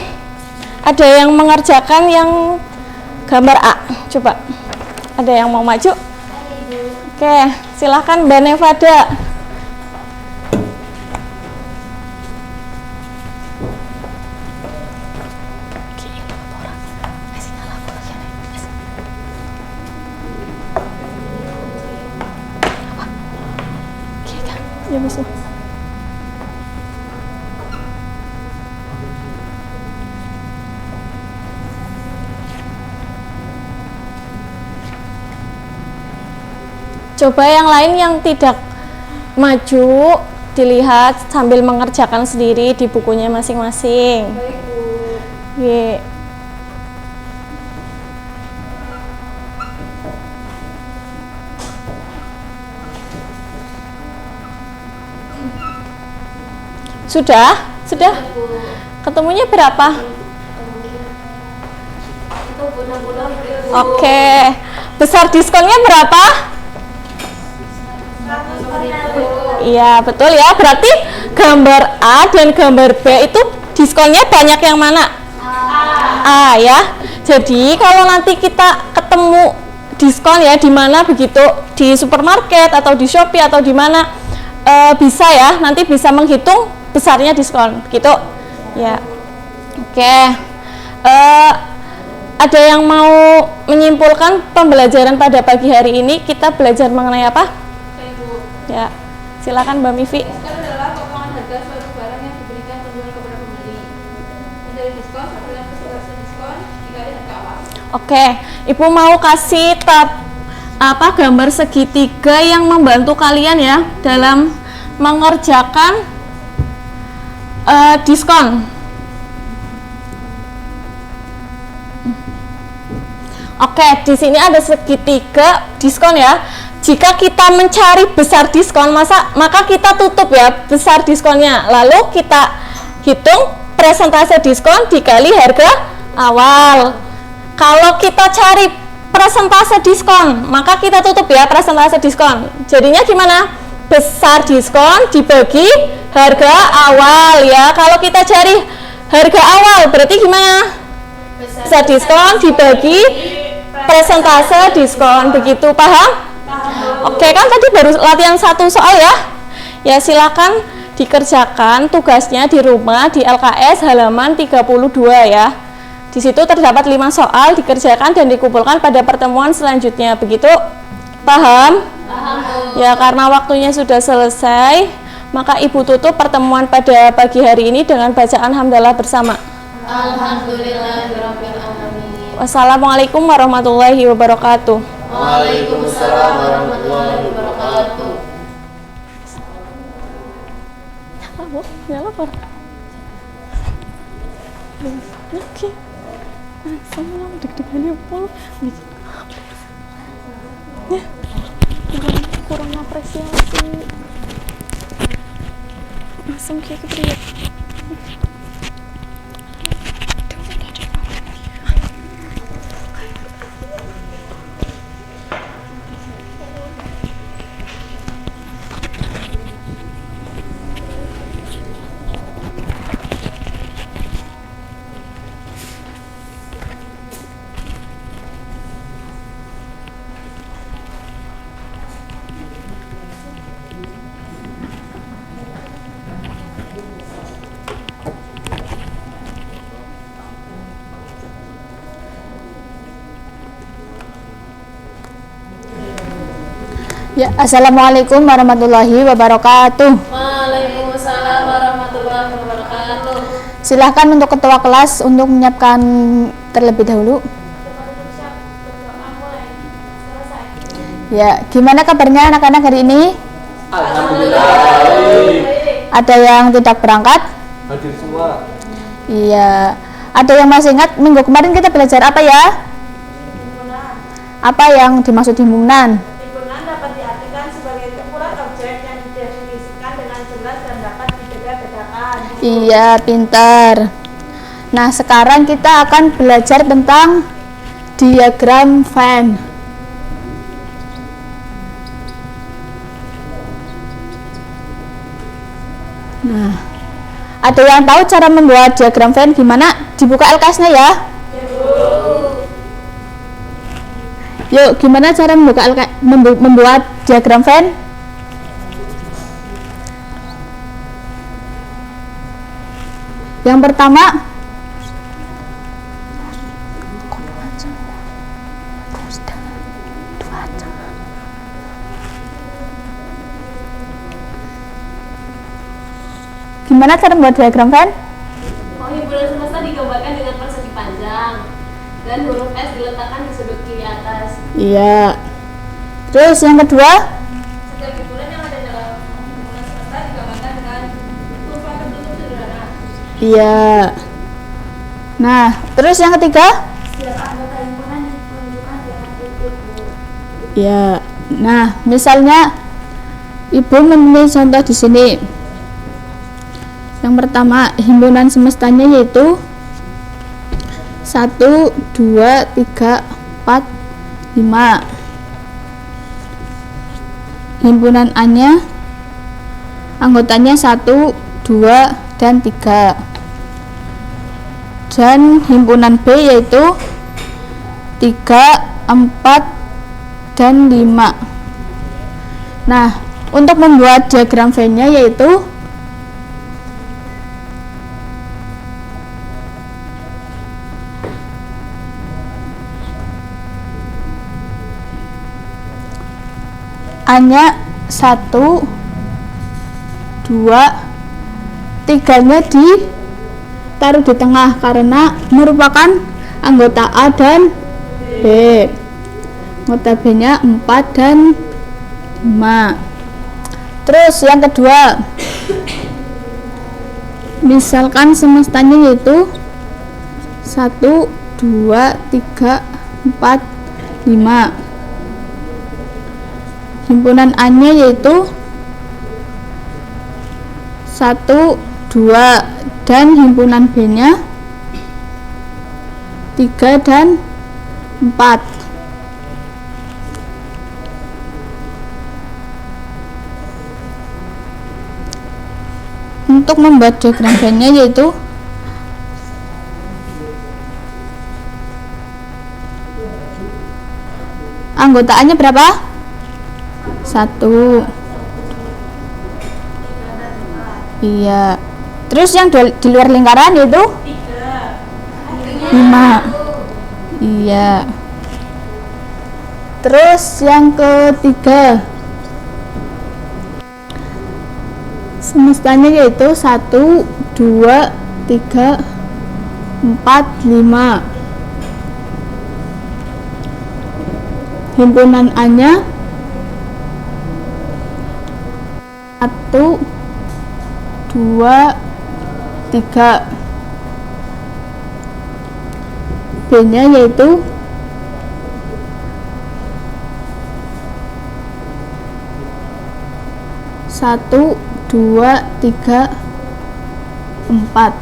ada yang mengerjakan yang gambar A. Coba. Ada yang mau maju? Oke, silahkan Mbak Nevada. Ya, bisa. Coba yang lain yang tidak maju dilihat sambil mengerjakan sendiri di bukunya masing-masing. Baik, Bu. Ye. Sudah? Sudah? Ketemunya berapa? Itu Bu 60.000. Oke. Besar diskonnya berapa? Iya, betul ya. Berarti gambar A dan gambar B itu diskonnya banyak yang mana? A ya. Jadi kalau nanti kita ketemu diskon ya di mana begitu, di supermarket atau di Shopee atau di mana, bisa ya, nanti bisa menghitung besarnya diskon gitu ya. Oke. Ada yang mau menyimpulkan pembelajaran pada pagi hari ini? Kita belajar mengenai apa? Ya, silakan Mbak Mivi. Diskon adalah potongan harga suatu barang yang diberikan penjual kepada pembeli. Dari diskon sampai dengan persentase diskon dikali harga awal. Oke, Ibu mau kasih gambar segitiga yang membantu kalian ya dalam mengerjakan diskon. Oke, di sini ada segitiga diskon ya. Jika kita mencari besar diskon, maka kita tutup ya besar diskonnya. Lalu kita hitung persentase diskon dikali harga awal. Kalau kita cari persentase diskon, maka kita tutup ya persentase diskon. Jadinya gimana? Besar diskon dibagi harga awal ya. Kalau kita cari harga awal berarti gimana? Besar diskon dibagi persentase diskon. Begitu, paham? Oke, kan tadi baru latihan satu soal ya. Ya, silakan dikerjakan tugasnya di rumah di LKS halaman 32 ya. Di situ terdapat 5 soal, dikerjakan dan dikumpulkan pada pertemuan selanjutnya. Begitu? Paham? Paham, Bu. Ya, karena waktunya sudah selesai, maka Ibu tutup pertemuan pada pagi hari ini dengan bacaan hamdalah bersama. Alhamdulillahirabbil alamin. Wassalamualaikum warahmatullahi wabarakatuh. Waalaikumsalam warahmatullahi wabarakatuh. Nyala apa? Oke. Sama deg-degannya pol. Ya. Kurang apresiasi. Langsung kayak kepriye. Ya, assalamualaikum warahmatullahi wabarakatuh. Waalaikumsalam warahmatullahi wabarakatuh. Silahkan untuk ketua kelas untuk menyiapkan terlebih dahulu. Ya, gimana kabarnya anak-anak hari ini? Alhamdulillah. Ada yang tidak berangkat? Hadir semua. Iya. Ada yang masih ingat minggu kemarin kita belajar apa ya? Apa yang dimaksud himpunan? Himpunan dapat diartikan sebagai kumpulan objek yang didefinisikan dengan jelas dan dapat dibeda-bedakan. Iya, pintar. Nah, sekarang kita akan belajar tentang diagram Venn. Nah, ada yang tahu cara membuat diagram Venn gimana? Dibuka LKS-nya ya. Yuk, gimana cara membuat diagram Venn? Yang pertama, gimana cara membuat diagram Venn? Himpunan semesta digambarkan dengan persegi panjang dan huruf S diletakkan di sudut kiri atas. Iya. Terus yang kedua? Setiap himpunan yang ada dalam himpunan semesta digambarkan Iya. Nah, terus yang ketiga? Setiap anggota himpunan ditunjukkan dengan titik, Bu. Ya. Nah, misalnya Ibu mempunyai contoh di sini. Yang pertama, himpunan semestanya yaitu 1, 2, 3, 4, 5. Himpunan A-nya anggotanya 1, 2, dan 3. Dan himpunan B yaitu 3, 4, dan 5. Nah, untuk membuat diagram Venn-nya yaitu A-nya 1, 2, 3-nya ditaruh di tengah karena merupakan anggota A dan B. Anggota B-nya 4 dan 5. Terus yang kedua, misalkan semestanya yaitu 1, 2, 3, 4, 5. Himpunan A-nya yaitu 1, 2, dan himpunan B-nya 3 dan 4. Untuk membuat diagram Venn-nya yaitu anggotaannya berapa? 1. Iya. Terus yang di luar lingkaran yaitu 5. Iya. Terus yang ketiga, semestanya yaitu 1, 2, 3, 4, 5. Himpunan A-nya 1, 2, 3. B-nya yaitu 1, 2, 3, 4.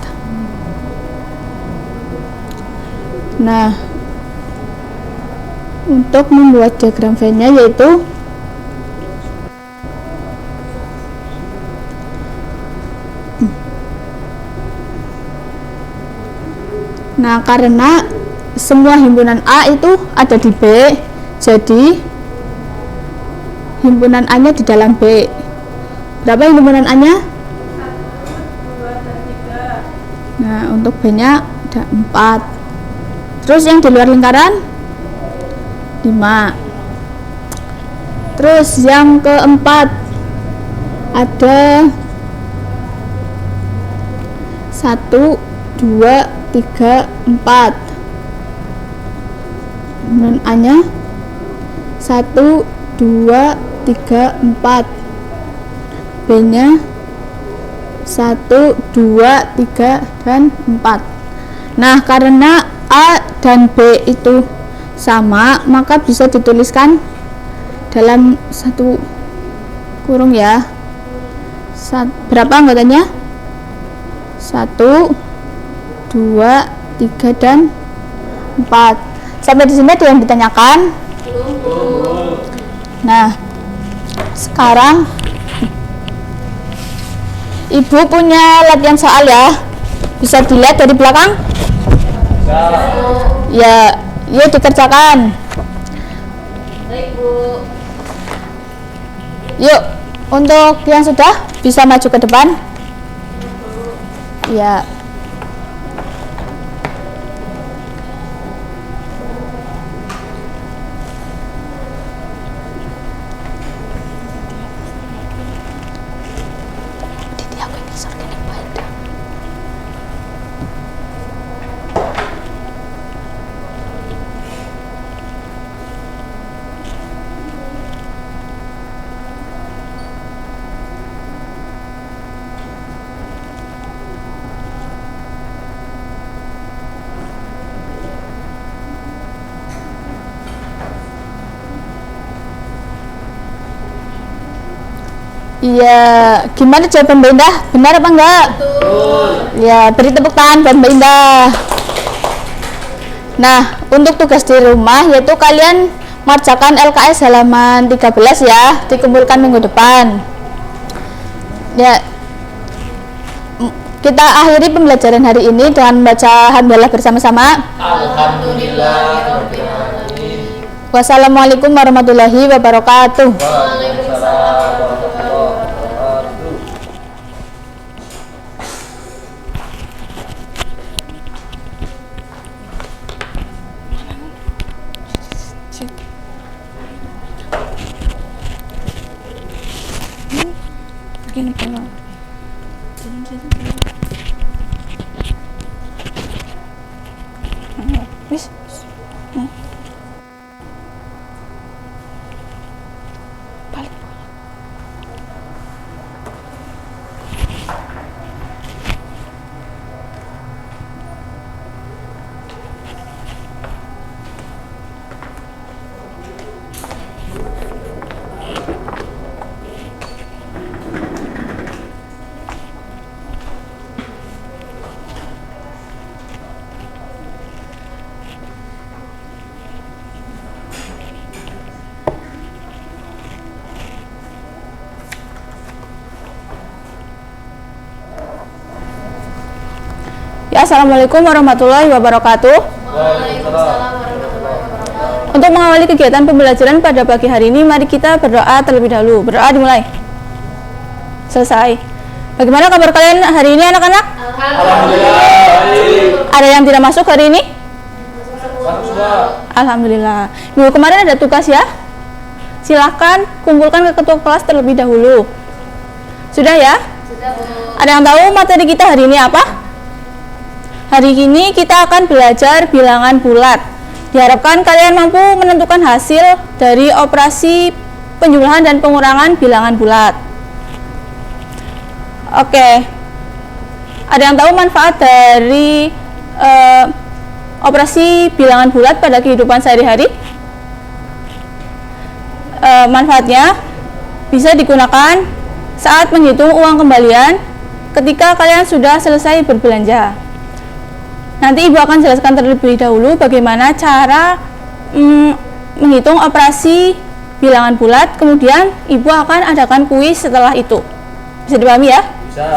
Nah, untuk membuat diagram Venn-nya yaitu nah, karena semua himpunan A itu ada di B, jadi himpunan A-nya di dalam B. Berapa himpunan A-nya? 1, 2, dan 3. Nah, untuk B-nya ada 4. Terus yang di luar lingkaran 5. Terus yang keempat ada 1, 2, 3, 4. Himpunan A-nya 1, 2, 3, 4. B-nya 1, 2, 3, dan 4. Nah, karena A dan B itu sama, maka bisa dituliskan dalam satu kurung ya. Berapa anggotanya? 1, 2, 3, dan 4. Sampai di sini ada yang ditanyakan? Nah, sekarang Ibu punya latihan soal ya. Bisa dilihat dari belakang? Ya, yuk dikerjakan. Baik, Bu. Yuk, untuk yang sudah bisa maju ke depan. Ya. Iya, gimana jawaban Mbak Indah? Benar apa enggak? Betul. Ya, beri tepuk tangan buat Mbak Indah. Nah, untuk tugas di rumah yaitu kalian mengerjakan LKS halaman 13 ya, dikumpulkan minggu depan. Ya, kita akhiri pembelajaran hari ini dengan membaca hamdalah bersama-sama. Alhamdulillahirobbilalamin. Wassalamualaikum warahmatullahi wabarakatuh. Waalaikumsalam warahmatullahi wabarakatuh. Wis. Balik. Ya, assalamualaikum warahmatullahi wabarakatuh. Untuk mengawali kegiatan pembelajaran pada pagi hari ini, mari kita berdoa terlebih dahulu. Berdoa dimulai. Selesai. Bagaimana kabar kalian hari ini, anak-anak? Alhamdulillah. Ada yang tidak masuk hari ini? Masuk semua. Alhamdulillah. Minggu kemarin ada tugas ya? Silahkan kumpulkan ke ketua kelas terlebih dahulu. Sudah ya? Sudah, Bu. Ada yang tahu materi kita hari ini apa? Hari ini kita akan belajar bilangan bulat. Diharapkan kalian mampu menentukan hasil dari operasi penjumlahan dan pengurangan bilangan bulat. Oke. Ada yang tahu manfaat dari operasi bilangan bulat pada kehidupan sehari-hari? Manfaatnya bisa digunakan saat menghitung uang kembalian ketika kalian sudah selesai berbelanja. Nanti Ibu akan jelaskan terlebih dahulu bagaimana cara menghitung operasi bilangan bulat, kemudian Ibu akan adakan kuis setelah itu. Bisa dipahami ya? Bisa.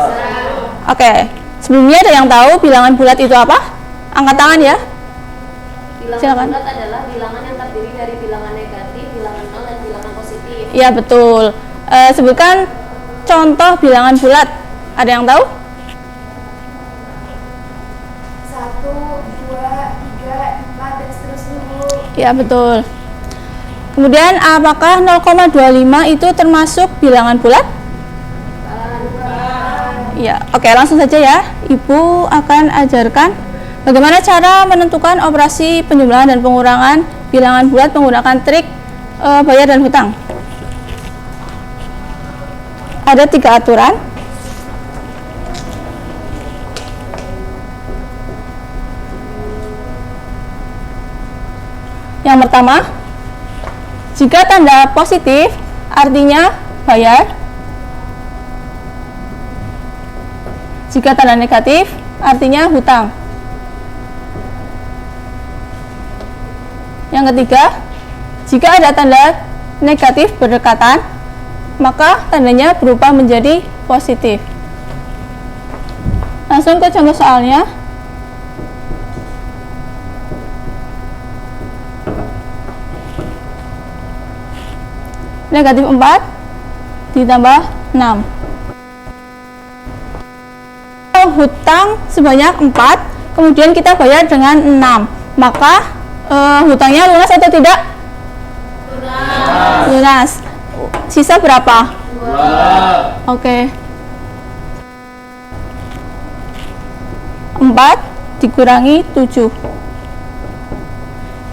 Oke. Sebelumnya ada yang tahu bilangan bulat itu apa? Angkat tangan ya. Bilangan Silakan. bulat adalah bilangan yang terdiri dari bilangan negatif, bilangan nol, dan bilangan positif. Iya, betul. Sebutkan contoh bilangan bulat. Ada yang tahu? 1, 2, 3, 4 dan seterusnya, Bu. Ya, betul. Kemudian apakah 0,25 itu termasuk bilangan bulat? Ya, oke, langsung saja ya. Ibu akan ajarkan bagaimana cara menentukan operasi penjumlahan dan pengurangan bilangan bulat menggunakan trik bayar dan hutang. Ada 3 aturan. Yang pertama, jika tanda positif artinya bayar, jika tanda negatif artinya hutang. Yang ketiga, jika ada tanda negatif berdekatan, maka tandanya berubah menjadi positif. Langsung ke contoh soalnya. Negatif 4 ditambah 6. Hutang sebanyak 4, kemudian kita bayar dengan 6, maka hutangnya lunas atau tidak? Lunas. Sisa berapa? 2. Oke. 4 dikurangi 7.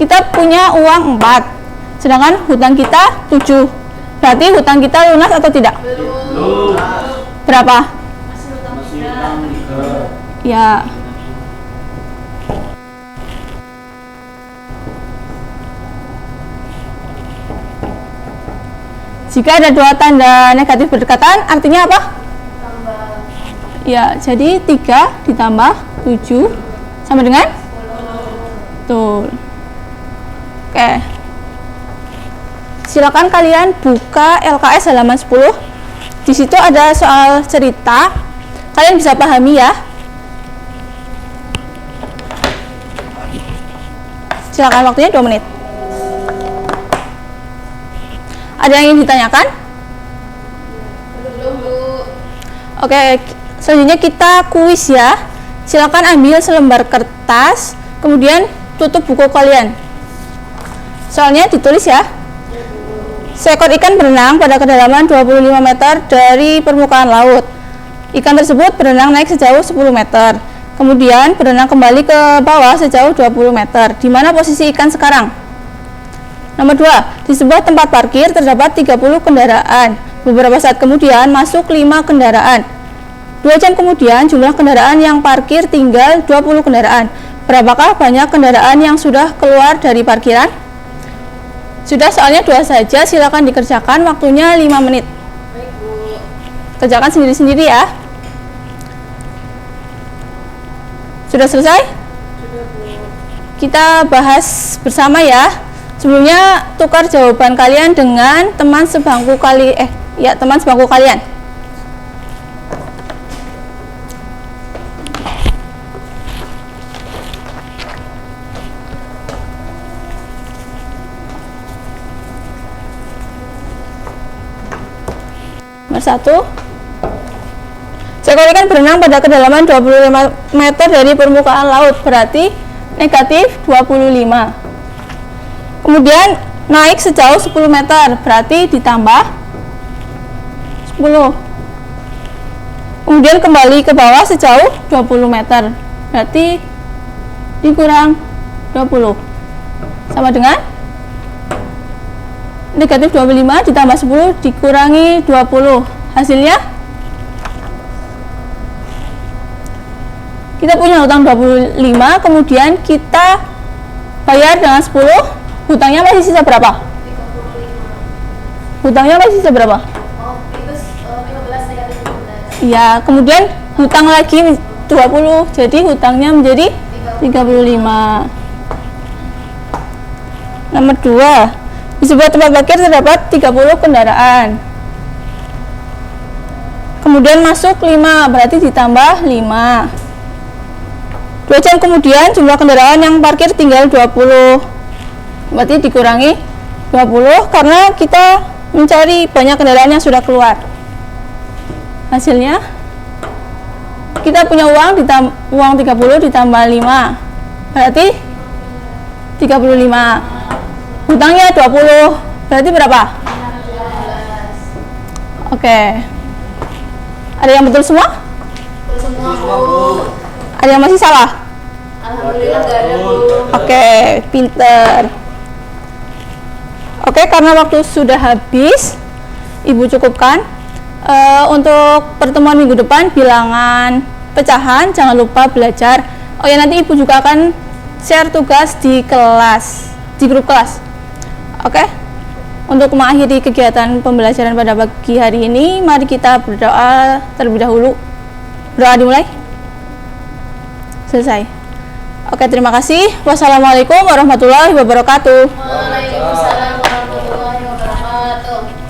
Kita punya uang 4, sedangkan hutang kita 7. Berarti hutang kita lunas atau tidak? Belum. Berapa? Masih utang 3. Ya. Jika ada dua tanda negatif berdekatan, artinya apa? Ya, jadi 3 ditambah 7 sama dengan? Betul. Oke. Silakan kalian buka LKS halaman 10. Di situ ada soal cerita. Kalian bisa pahami ya. Silakan, waktunya 2 menit. Ada yang ingin ditanyakan? Oke, selanjutnya kita kuis ya. Silakan ambil selembar kertas, kemudian tutup buku kalian. Soalnya ditulis ya. Seekor ikan berenang pada kedalaman 25 meter dari permukaan laut. Ikan tersebut berenang naik sejauh 10 meter. Kemudian berenang kembali ke bawah sejauh 20 meter. Di mana posisi ikan sekarang? Nomor 2, di sebuah tempat parkir terdapat 30 kendaraan. Beberapa saat kemudian masuk 5 kendaraan. 2 jam kemudian jumlah kendaraan yang parkir tinggal 20 kendaraan. Berapakah banyak kendaraan yang sudah keluar dari parkiran? Sudah, soalnya 2 saja, silakan dikerjakan, waktunya 5 menit. Kerjakan sendiri-sendiri ya. Sudah selesai? Kita bahas bersama ya. Sebelumnya tukar jawaban kalian dengan teman sebangku teman sebangku kalian. Nomor 1. Seekor ikan berenang pada kedalaman 25 meter dari permukaan laut, berarti negatif 25. Kemudian naik sejauh 10 meter, berarti ditambah 10. Kemudian kembali ke bawah sejauh 20 meter, berarti dikurang 20. Sama dengan negatif 25 ditambah 10 dikurangi 20. Hasilnya? Kita punya hutang 25, kemudian kita bayar dengan 10, hutangnya masih sisa berapa? 35. Hutangnya masih sisa berapa? Oh, itu 15 negatif 15. Ya, kemudian hutang lagi 20, jadi hutangnya menjadi 35. Nomor 2, di sebuah tempat parkir terdapat 30 kendaraan. Kemudian masuk 5, berarti ditambah 5. 2 jam kemudian jumlah kendaraan yang parkir tinggal 20, berarti dikurangi 20 karena kita mencari banyak kendaraan yang sudah keluar. Hasilnya kita punya uang 30 ditambah 5, berarti 35. Hutangnya 20, berarti berapa? 15. Oke. Ada yang betul semua? Betul semua, Bu. Ada yang masih salah? Alhamdulillah nggak ada, Bu. Oke, pinter. Oke, karena waktu sudah habis, Ibu cukupkan. Untuk pertemuan minggu depan, bilangan pecahan, jangan lupa belajar. Oh ya, nanti Ibu juga akan share tugas di kelas, di grup kelas. Oke, untuk mengakhiri kegiatan pembelajaran pada pagi hari ini, mari kita berdoa terlebih dahulu. Doa dimulai. Selesai. Oke, terima kasih. Wassalamualaikum warahmatullahi wabarakatuh. Waalaikumsalam warahmatullahi wabarakatuh.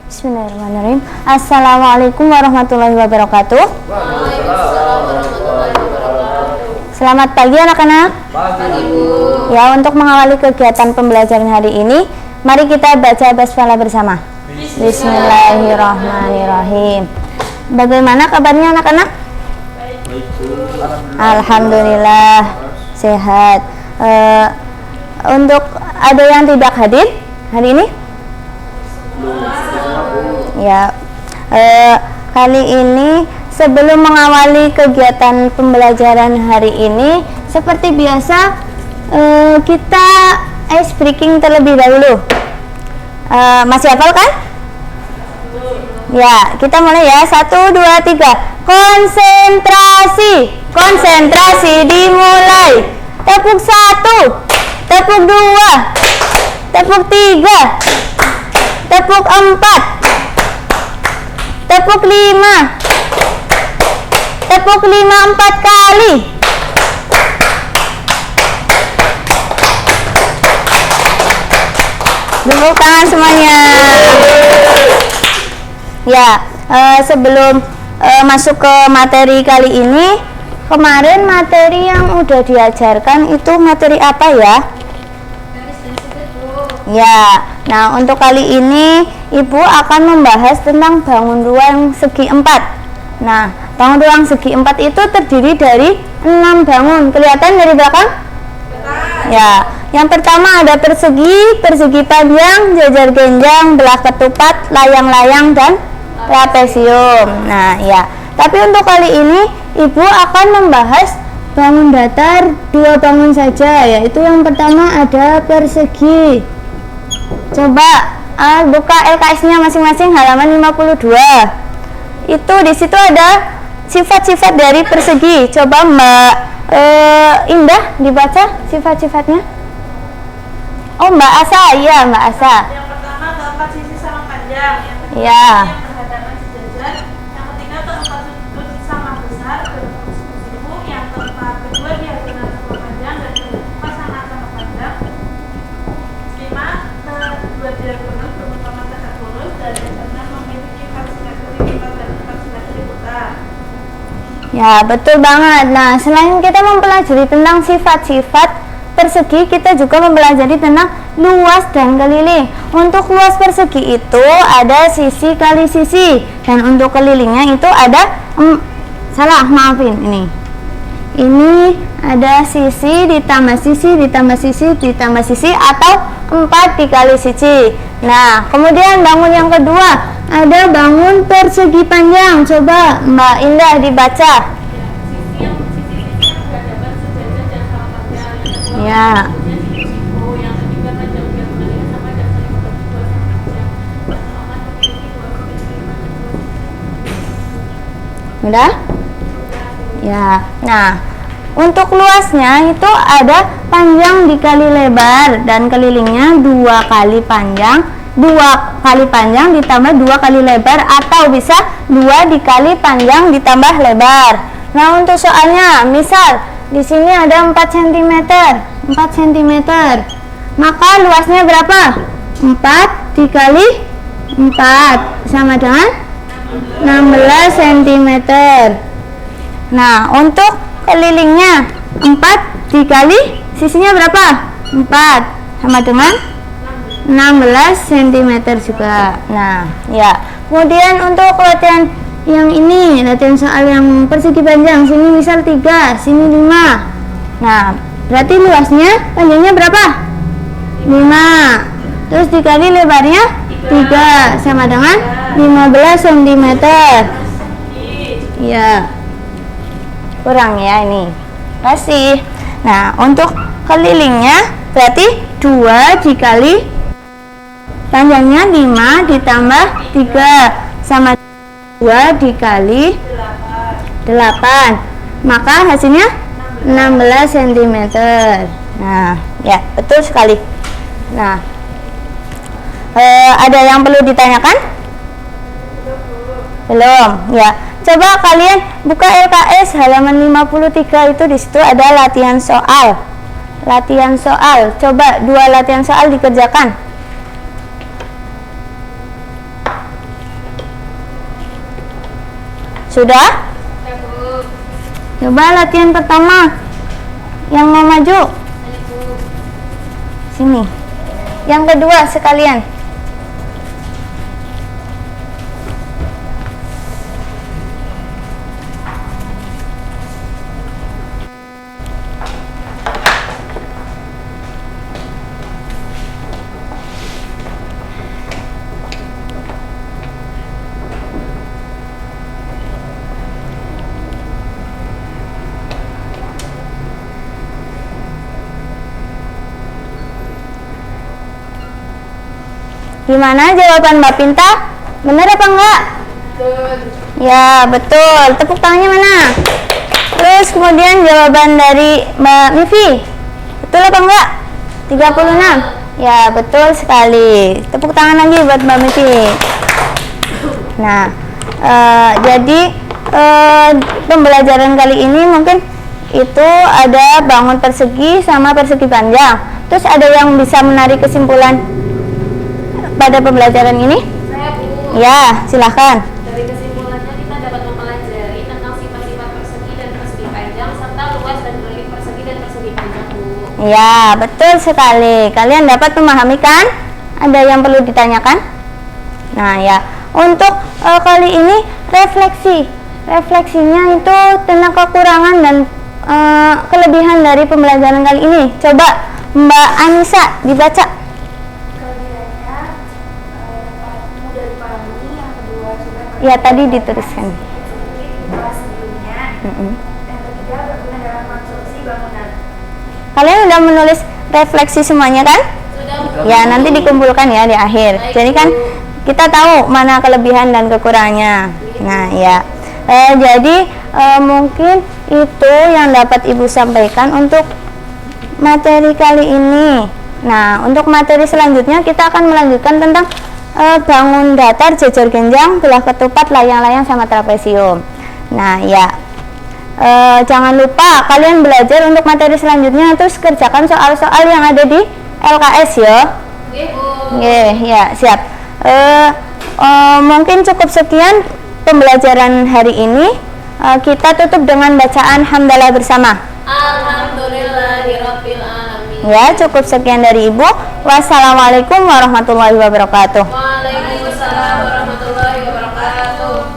Bismillahirrahmanirrahim. Assalamualaikum warahmatullahi wabarakatuh. Waalaikumsalam warahmatullahi wabarakatuh. Selamat pagi anak-anak. Pagi, Bu. Ya, untuk mengawali kegiatan pembelajaran hari ini, mari kita baca basmalah bersama. Bismillahirrahmanirrahim. Bagaimana kabarnya anak-anak? Alhamdulillah sehat. untuk ada yang tidak hadir hari ini? Ya, kali ini sebelum mengawali kegiatan pembelajaran hari ini, seperti biasa kita ice breaking terlebih dahulu. Masih hafal kan? Ya, kita mulai ya. 1, 2, 3. Konsentrasi. Konsentrasi dimulai. Tepuk 1, tepuk 2, tepuk 3, tepuk 4, tepuk 5, tepuk 5 4 kali. Tepuk tangan semuanya. Ya, sebelum masuk ke materi kali ini, kemarin materi yang udah diajarkan itu materi apa ya? Ya, nah untuk kali ini Ibu akan membahas tentang bangun ruang segi 4. Nah, bangun ruang segi 4 itu terdiri dari 6 bangun. Kelihatan dari belakang? Ya, yang pertama ada persegi, persegi panjang, jajar genjang, belah ketupat, layang-layang, dan trapesium. Nah, ya. Tapi untuk kali ini Ibu akan membahas bangun datar 2 bangun saja, yaitu yang pertama ada persegi. Coba buka LKS-nya masing-masing halaman 52. Itu di situ ada sifat-sifat dari persegi. Coba Mbak Indah dibaca sifat-sifatnya. Oh, Mbak Asa, iya Mbak Asa. Yang pertama keempat sisi sama panjang, yang kedua Ya. yang berhadapan sejajar, yang ketiga keempat sudut sama besar, yang keempat kedua diagonal sama panjang, dan keempat sama panjang. 5 kedua diagonal berutama tegak lurus, dan yang memiliki 4 simetri lipat dan 4 simetri liputan. Ya, betul banget. Nah, selain kita mempelajari tentang sifat-sifat persegi, kita juga mempelajari tentang luas dan keliling. Untuk luas persegi itu ada sisi kali sisi, dan untuk kelilingnya itu ada maafin ini ada sisi ditambah sisi ditambah sisi ditambah sisi, atau 4 dikali sisi. Nah, kemudian bangun yang kedua ada bangun persegi panjang. Coba Mbak Indah dibaca. Ya. Udah? Ya. Nah, untuk luasnya itu ada panjang dikali lebar, dan kelilingnya 2 kali panjang. 2 kali panjang ditambah 2 kali lebar, atau bisa 2 dikali panjang ditambah lebar. Nah, untuk soalnya, misal di sini ada 4 cm. 4 cm. Maka luasnya berapa? 4 dikali 4 sama dengan 16 cm. Nah, untuk kelilingnya 4 dikali sisinya berapa? 4 sama dengan 16 cm juga. Nah, ya. Kemudian untuk latihan yang ini, latihan soal yang persegi panjang, sini misal 3, sini 5. Nah, berarti luasnya panjangnya berapa? 5. Terus dikali lebarnya 3 sama dengan 15 cm. Ya. Kurang ya ini. Kasih. Nah, untuk kelilingnya berarti 2 dikali panjangnya 5 ditambah 3 sama 2 dikali 8. Maka hasilnya 16 cm. Nah, ya, betul sekali. Nah, ada yang perlu ditanyakan? Belum, ya. Coba kalian buka LKS halaman 53, itu di situ ada latihan soal. Latihan soal. Coba 2 latihan soal dikerjakan. Sudah? Coba latihan pertama. Yang mau maju? Sini. Yang kedua sekalian. Gimana jawaban Mbak Pinta? Benar apa enggak? Ya, betul. Tepuk tangannya mana? Terus kemudian jawaban dari Mbak Mivi. Betul apa enggak? 36. Ya, betul sekali. Tepuk tangan lagi buat Mbak Mivi. Nah, jadi pembelajaran kali ini mungkin itu ada bangun persegi sama persegi panjang. Terus ada yang bisa menarik kesimpulan pada pembelajaran ini? Saya, Bu. Ya, silahkan. Dari kesimpulannya kita dapat mempelajari tentang sifat-sifat persegi dan persegi panjang serta luas dan relief persegi dan persegi panjang, Bu. Ya, betul sekali. Kalian dapat memahami kan? Ada yang perlu ditanyakan? Nah, ya. Untuk kali ini refleksinya itu tentang kekurangan dan kelebihan dari pembelajaran kali ini. Coba Mbak Anissa dibaca. Kelebihannya dapat mudah dipahami, yang kedua juga Ya, tadi dituliskan. sedikit di kelas sebelumnya, yang ketiga berguna dalam konstruksi bangunan. Kalian udah menulis refleksi semuanya kan? Sudah, Bu. Ya, nanti dikumpulkan ya di akhir. Baik, Jadi kan Bu. kita tahu mana kelebihan dan kekurangannya. Nah, ya. Jadi mungkin itu yang dapat Ibu sampaikan untuk materi kali ini. Nah, untuk materi selanjutnya kita akan melanjutkan tentang bangun datar, jejer genjang, belah ketupat, layang-layang sama trapesium. Nah, ya. Jangan lupa kalian belajar untuk materi selanjutnya, terus kerjakan soal-soal yang ada di LKS ya. Oke, Bu. Oke, ya, siap. Mungkin cukup sekian pembelajaran hari ini. Kita tutup dengan bacaan hamdalah bersama. Alhamdulillahirabbil alamin. Ya, cukup sekian dari Ibu. Wassalamualaikum warahmatullahi wabarakatuh. Waalaikumsalam warahmatullahi wabarakatuh.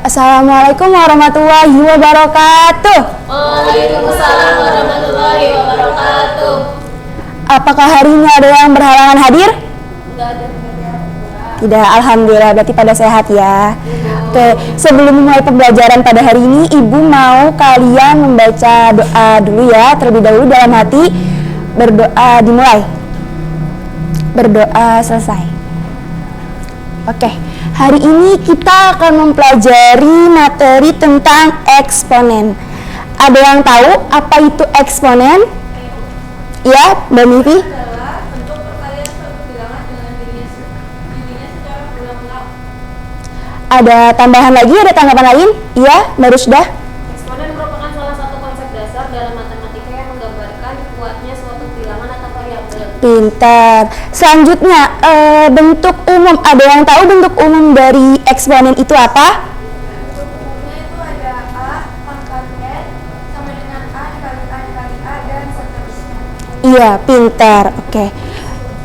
Assalamualaikum warahmatullahi wabarakatuh. Waalaikumsalam warahmatullahi wabarakatuh. Apakah hari ini ada yang berhalangan hadir? Enggak ada. Tidak, alhamdulillah, berarti pada sehat ya. Oke, sebelum memulai pembelajaran pada hari ini, Ibu mau kalian membaca doa dulu ya, terlebih dahulu dalam hati. Berdoa dimulai. Berdoa selesai. Oke, hari ini kita akan mempelajari materi tentang eksponen. Ada yang tahu apa itu eksponen? Ya, Mbak Mivi? Adalah bentuk perkalian suatu bilangan dengan dirinya secara berulang-ulang. Ada tambahan lagi, ada tanggapan lain? Iya, Mbak Rusdah? Eksponen merupakan salah satu konsep dasar dalam matematika yang menggambarkan kuatnya suatu bilangan atau variabel. Pintar. Selanjutnya, bentuk umum. Ada yang tahu bentuk umum dari eksponen itu apa? Umumnya itu ada A pangkat N sama dengan A dikali A dikali A dan seterusnya. Iya, pintar. Oke.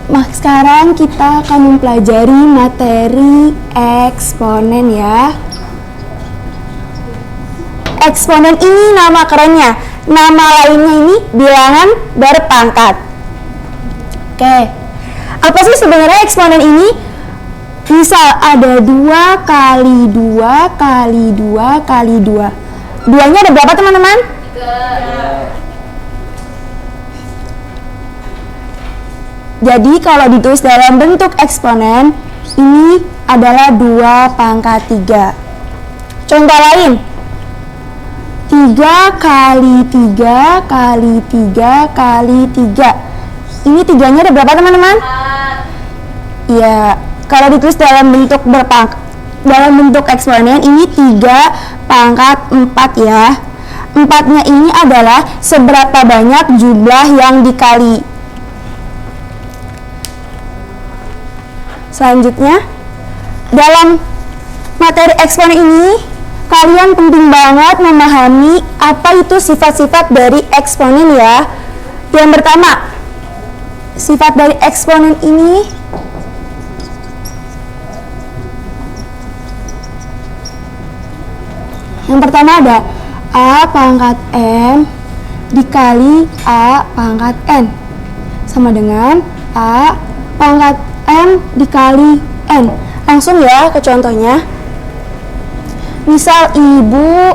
Nah, sekarang kita akan mempelajari materi eksponen ya. Eksponen ini nama kerennya. Nama lainnya ini bilangan berpangkat. Oke. Apa sih sebenarnya eksponen ini? Misal ada 2 kali 2 kali 2 kali 2. Duanya ada berapa teman-teman? 3. Jadi kalau ditulis dalam bentuk eksponen, ini adalah 2 pangkat 3. Contoh lain, 3 kali 3 kali 3 kali 3. Ini 3-nya ada berapa teman-teman? 4. Iya, kalau ditulis dalam bentuk dalam bentuk eksponen, ini 3 pangkat 4 ya. 4-nya ini adalah seberapa banyak jumlah yang dikali. Selanjutnya, dalam materi eksponen ini, kalian penting banget memahami apa itu sifat-sifat dari eksponen ya. Yang pertama, sifat dari eksponen ini yang pertama ada A pangkat M dikali A pangkat N sama dengan A pangkat M dikali N. Langsung ya ke contohnya. Misal ibu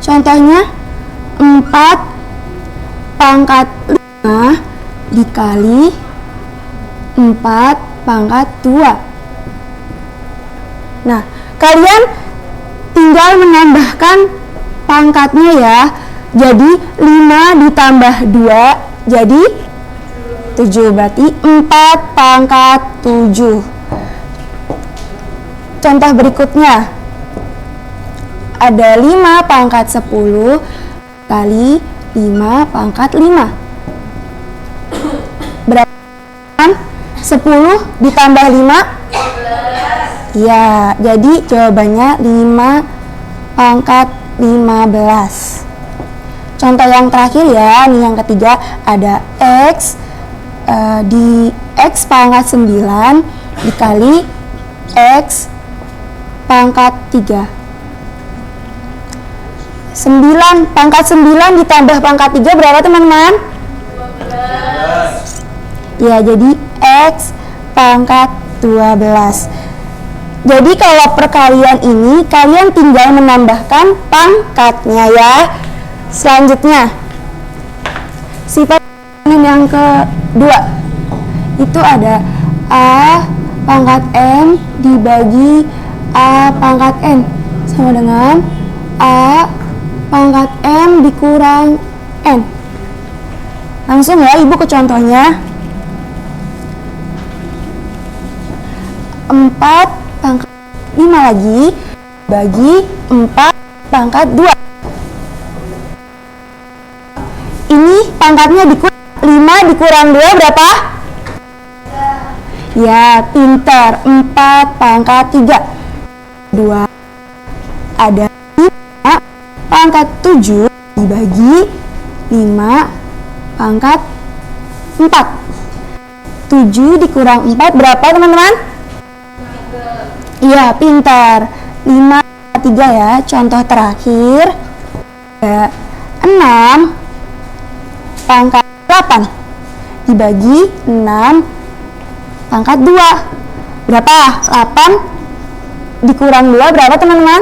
contohnya 4 pangkat 5 dikali 4 pangkat 2. Nah, kalian tinggal menambahkan pangkatnya ya. Jadi 5 ditambah 2 jadi 7, berarti 4 pangkat 7. Contoh berikutnya, ada 5 pangkat 10 kali 5 pangkat 5. Berapa? 10 ditambah 5? 15. Ya, jadi jawabannya 5 pangkat 15. Contoh yang terakhir ya, nih yang ketiga, ada X di X pangkat 9 dikali X pangkat 3. 9 pangkat 9 ditambah pangkat 3 berapa teman-teman? 12. Ya, jadi X pangkat 12. Jadi kalau perkalian ini kalian tinggal menambahkan pangkatnya ya. Selanjutnya, sifat yang kedua itu ada A pangkat M dibagi A pangkat N sama dengan A pangkat M dikurang N. Langsung ya ibu ke contohnya. 4 pangkat 5 lagi bagi 4 pangkat 2. Ini pangkatnya dikurang 5 dikurang 2 berapa? Ya, pintar. 4 pangkat 3. 2 ada 5 pangkat 7 dibagi 5 pangkat 4. 7 dikurang 4 berapa teman-teman? Iya, pintar. 5 pangkat 3 ya. Contoh terakhir ada 6 pangkat 8 dibagi 6 pangkat 2 berapa? 8 dikurang 2 berapa teman-teman?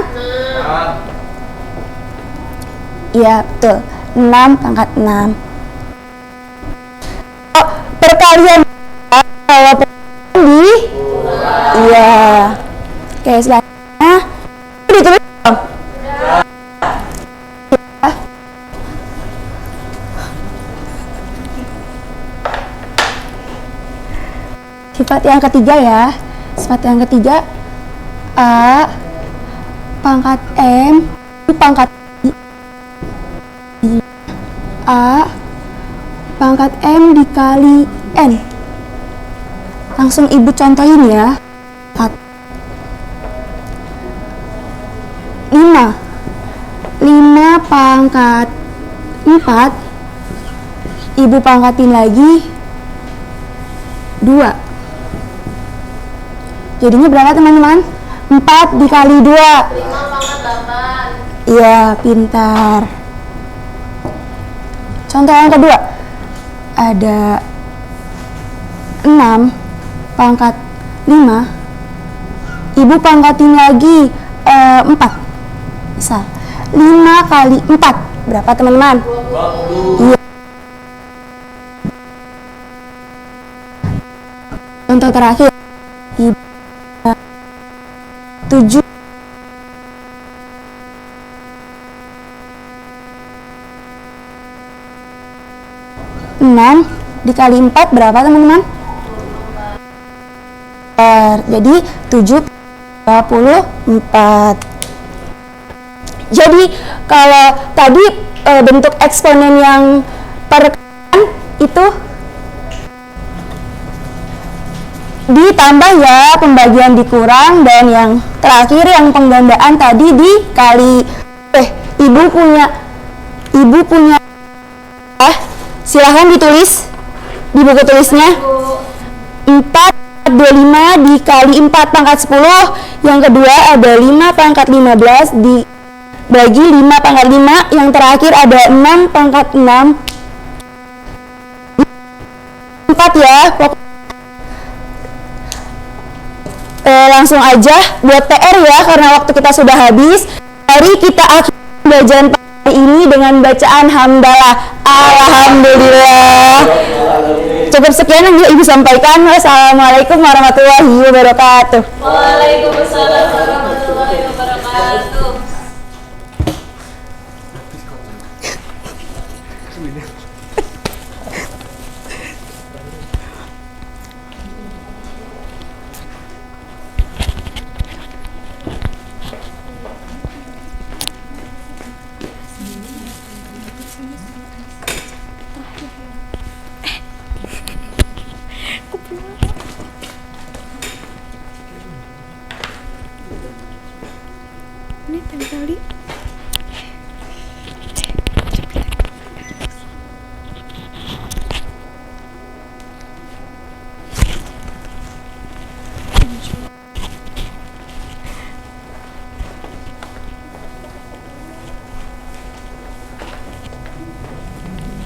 6. Iya, betul. 6 pangkat 6. Oh, perkalian kalau di iya. Oke, selanjutnya ditulis dong. Sifat yang ketiga ya. Sifat yang ketiga A pangkat M pangkat A pangkat M dikali N. Langsung ibu contohin ya. 5 pangkat 4 ibu pangkatin lagi 2. Jadinya berapa teman-teman? 4 dikali 2 5 pangkat 8. Iya, pintar. Contoh yang kedua ada 6 pangkat 5 ibu pangkatin lagi 4. Misal 5 kali 4 berapa teman-teman? 20. Iya. Contoh terakhir 7 6 dikali 4 berapa teman-teman? Jadi 7 24. Jadi kalau tadi bentuk eksponen yang perkalian itu ditambah ya, pembagian dikurang, dan yang terakhir yang penggandaan tadi dikali. Ibu punya silahkan ditulis di buku tulisnya. 425 dikali 4 pangkat 10. Yang kedua ada 5 pangkat 15 dibagi 5 pangkat 5. Yang terakhir ada 6 pangkat 6. 4 ya. Langsung aja buat PR ya, karena waktu kita sudah habis. Mari kita akhiri pembelajaran hari ini dengan bacaan hamdalah. Alhamdulillah. Cukup sekian yang Ibu sampaikan. Wassalamualaikum warahmatullahi wabarakatuh. Waalaikumsalam warahmatullahi wabarakatuh.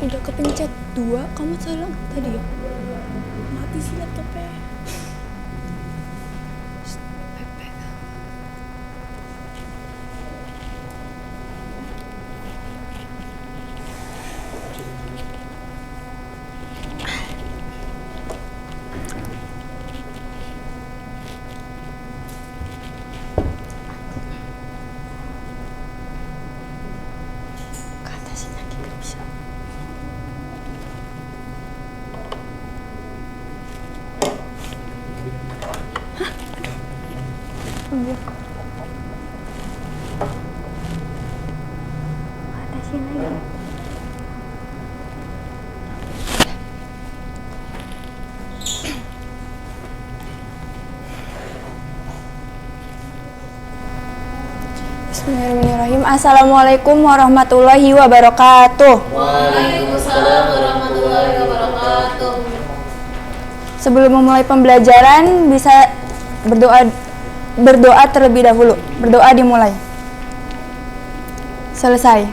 Udah kepencet 2, kamu salah tadi ya? Mati sih laptopnya. Bismillahirrahmanirrahim. Assalamualaikum warahmatullahi wabarakatuh. Waalaikumsalam warahmatullahi wabarakatuh. Sebelum memulai pembelajaran bisa berdoa terlebih dahulu. Berdoa dimulai. Selesai.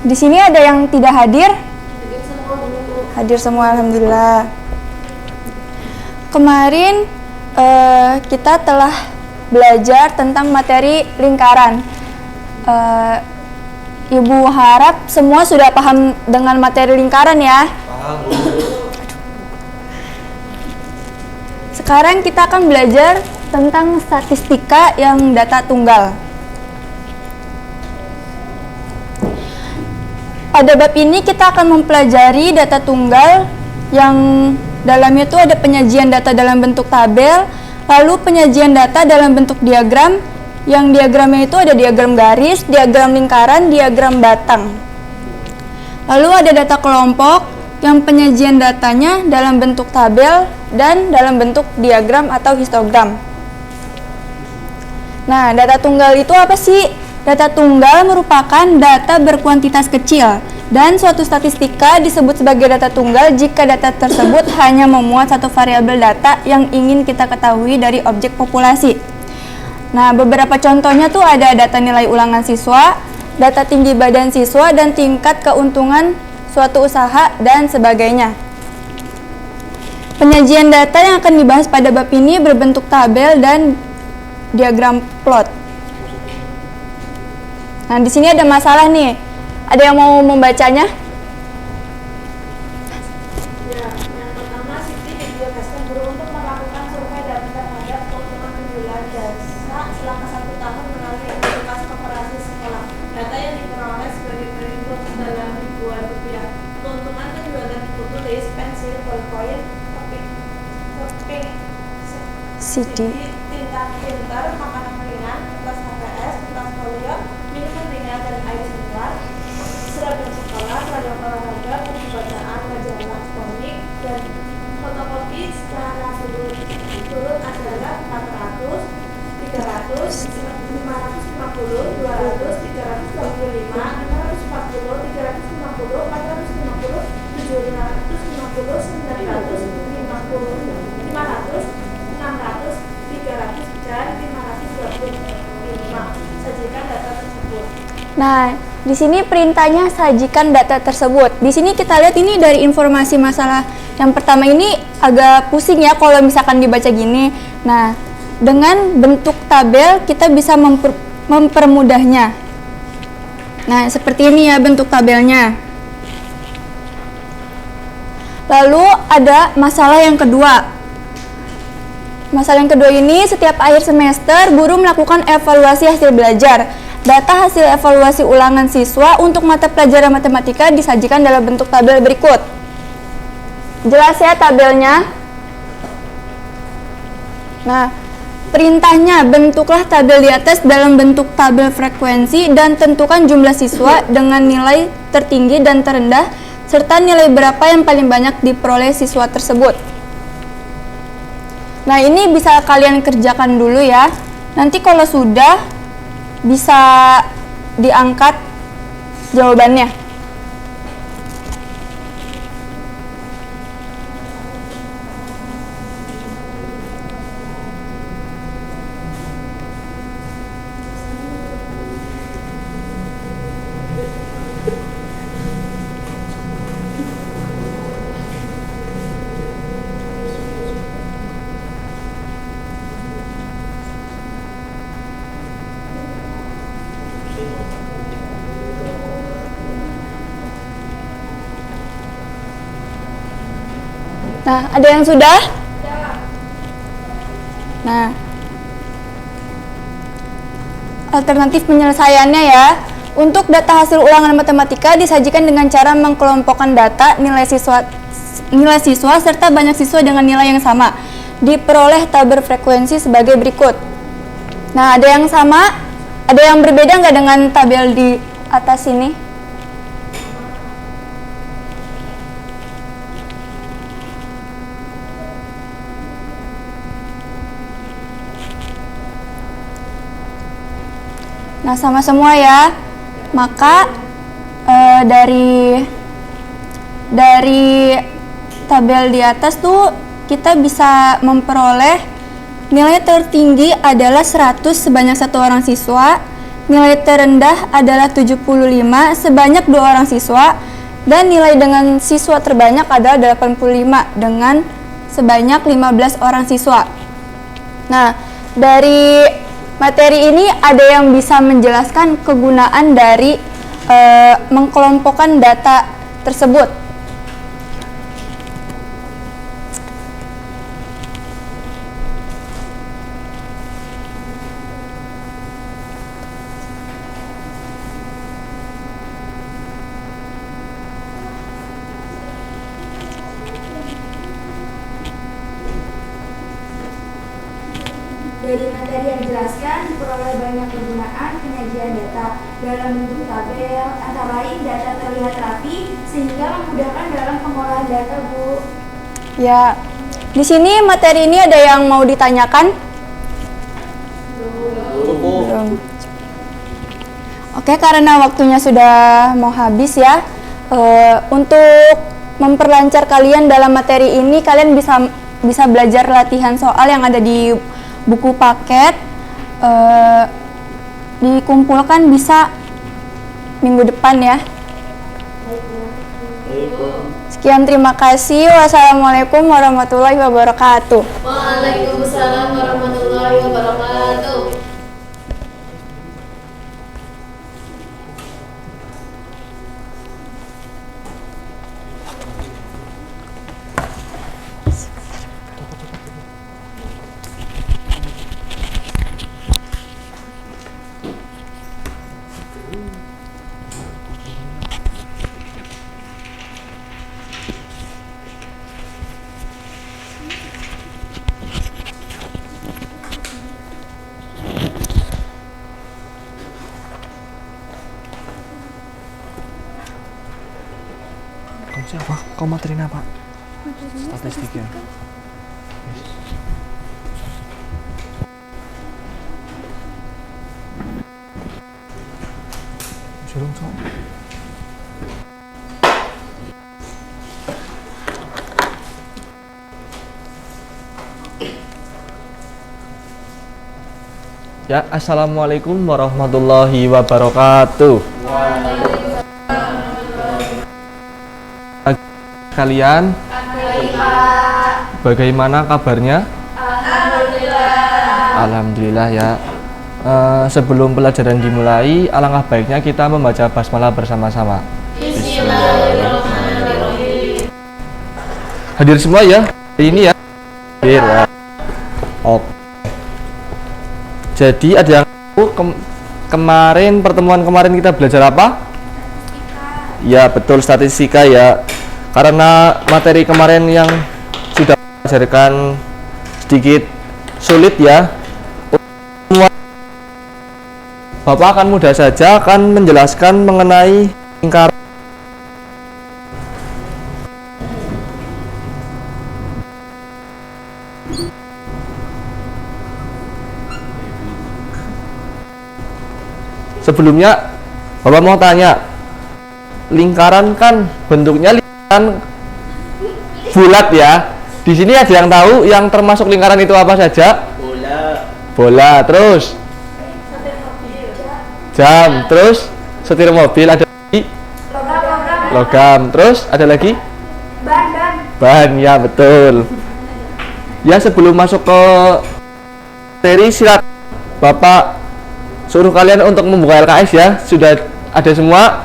Di sini ada yang tidak hadir? Hadir semua, alhamdulillah. Kemarin kita telah belajar tentang materi lingkaran. Ibu harap semua sudah paham dengan materi lingkaran ya. Sekarang kita akan belajar tentang statistika yang data tunggal. Pada bab ini kita akan mempelajari data tunggal yang dalamnya itu ada penyajian data dalam bentuk tabel, lalu penyajian data dalam bentuk diagram, yang diagramnya itu ada diagram garis, diagram lingkaran, diagram batang. Lalu ada data kelompok, yang penyajian datanya dalam bentuk tabel dan dalam bentuk diagram atau histogram. Nah, data tunggal itu apa sih? Data tunggal merupakan data berkuantitas kecil, dan suatu statistika disebut sebagai data tunggal jika data tersebut hanya memuat satu variabel data yang ingin kita ketahui dari objek populasi. Nah, beberapa contohnya tuh ada data nilai ulangan siswa, data tinggi badan siswa, dan tingkat keuntungan suatu usaha, dan sebagainya. Penyajian data yang akan dibahas pada bab ini berbentuk tabel dan diagram plot. Nah, di sini ada masalah nih. Ada yang mau membacanya? Ya, yang pertama Siti ditugaskan guru untuk melakukan survei data terhadap keuntungan penjualan jasa selama 1 tahun melalui aplikasi koperasi sekolah. Data yang diperoleh sebagai berikut dalam ribuan rupiah. Keuntungan penjualan buku tulis, pensil, ballpoint, keping, Siti. tinta printer, makanan ringan, kertas HVS, kertas folio, minuman ringan dan air mineral, seragam sekolah, seragam olahraga, buku bacaan, majalah komik, dan 500, 550, 200, 325, 540, 350, 450, 750, 900, 500, 600, 300, dan 525. Sajikan data tersebut. Nah, di sini perintahnya sajikan data tersebut. Di sini kita lihat ini dari informasi masalah yang pertama ini agak pusing ya kalau misalkan dibaca gini. Nah, dengan bentuk tabel kita bisa mempermudahnya. Nah, seperti ini ya bentuk tabelnya. Lalu ada masalah yang kedua. Masalah yang kedua ini setiap akhir semester guru melakukan evaluasi hasil belajar. Data hasil evaluasi ulangan siswa untuk mata pelajaran matematika disajikan dalam bentuk tabel berikut. Jelas ya tabelnya? Nah, perintahnya bentuklah tabel di atas dalam bentuk tabel frekuensi dan tentukan jumlah siswa dengan nilai tertinggi dan terendah serta nilai berapa yang paling banyak diperoleh siswa tersebut. Nah, ini bisa kalian kerjakan dulu ya. Nanti kalau sudah bisa diangkat jawabannya. Nah, ada yang sudah? Nah, alternatif penyelesaiannya ya. Untuk data hasil ulangan matematika disajikan dengan cara mengkelompokkan data nilai siswa serta banyak siswa dengan nilai yang sama. Diperoleh tabel frekuensi sebagai berikut. Nah, ada yang sama, ada yang berbeda nggak dengan tabel di atas ini? Nah, sama semua ya. Maka dari tabel di atas tuh kita bisa memperoleh nilai tertinggi adalah 100 sebanyak 1 orang siswa, nilai terendah adalah 75 sebanyak 2 orang siswa, dan nilai dengan siswa terbanyak adalah 85 dengan sebanyak 15 orang siswa. Nah, dari materi ini ada yang bisa menjelaskan kegunaan dari mengkelompokkan data tersebut. Dari materi yang dijelaskan diperoleh banyak kegunaan penyajian data dalam bentuk tabel, antara lain data terlihat rapi sehingga memudahkan dalam pengolahan data, Bu. Ya, di sini materi ini ada yang mau ditanyakan? Belum. Oke, karena waktunya sudah mau habis ya. Untuk memperlancar kalian dalam materi ini, kalian bisa belajar latihan soal yang ada di buku paket, dikumpulkan bisa minggu depan ya. Sekian, terima kasih. Wassalamualaikum warahmatullahi wabarakatuh. Waalaikumsalam warahmatullahi wabarakatuh. Kamu siapa? Kau materinya apa? Statistik ya? Ya, assalamualaikum warahmatullahi wabarakatuh. Kalian, bagaimana kabarnya? Alhamdulillah ya. Sebelum pelajaran dimulai, alangkah baiknya kita membaca basmalah bersama-sama. Bismillahirrahmanirrahim. Hadir semua ya hari ini ya. Hadir ya. Oke. Jadi ada yang tahu kemarin pertemuan kemarin kita belajar apa? Ya betul, statistika ya. Karena materi kemarin yang sudah diajarkan sedikit sulit ya. Bapak akan mudah saja akan menjelaskan mengenai lingkaran. Sebelumnya Bapak mau tanya, lingkaran kan bentuknya lingkaran bulat ya. Di sini ada yang tahu yang termasuk lingkaran itu apa saja? Bola, terus jam, terus setir mobil, ada lagi logam, terus ada lagi ban, ya betul. Ya sebelum masuk ke materi, silakan Bapak suruh kalian untuk membuka LKS ya. Sudah ada semua?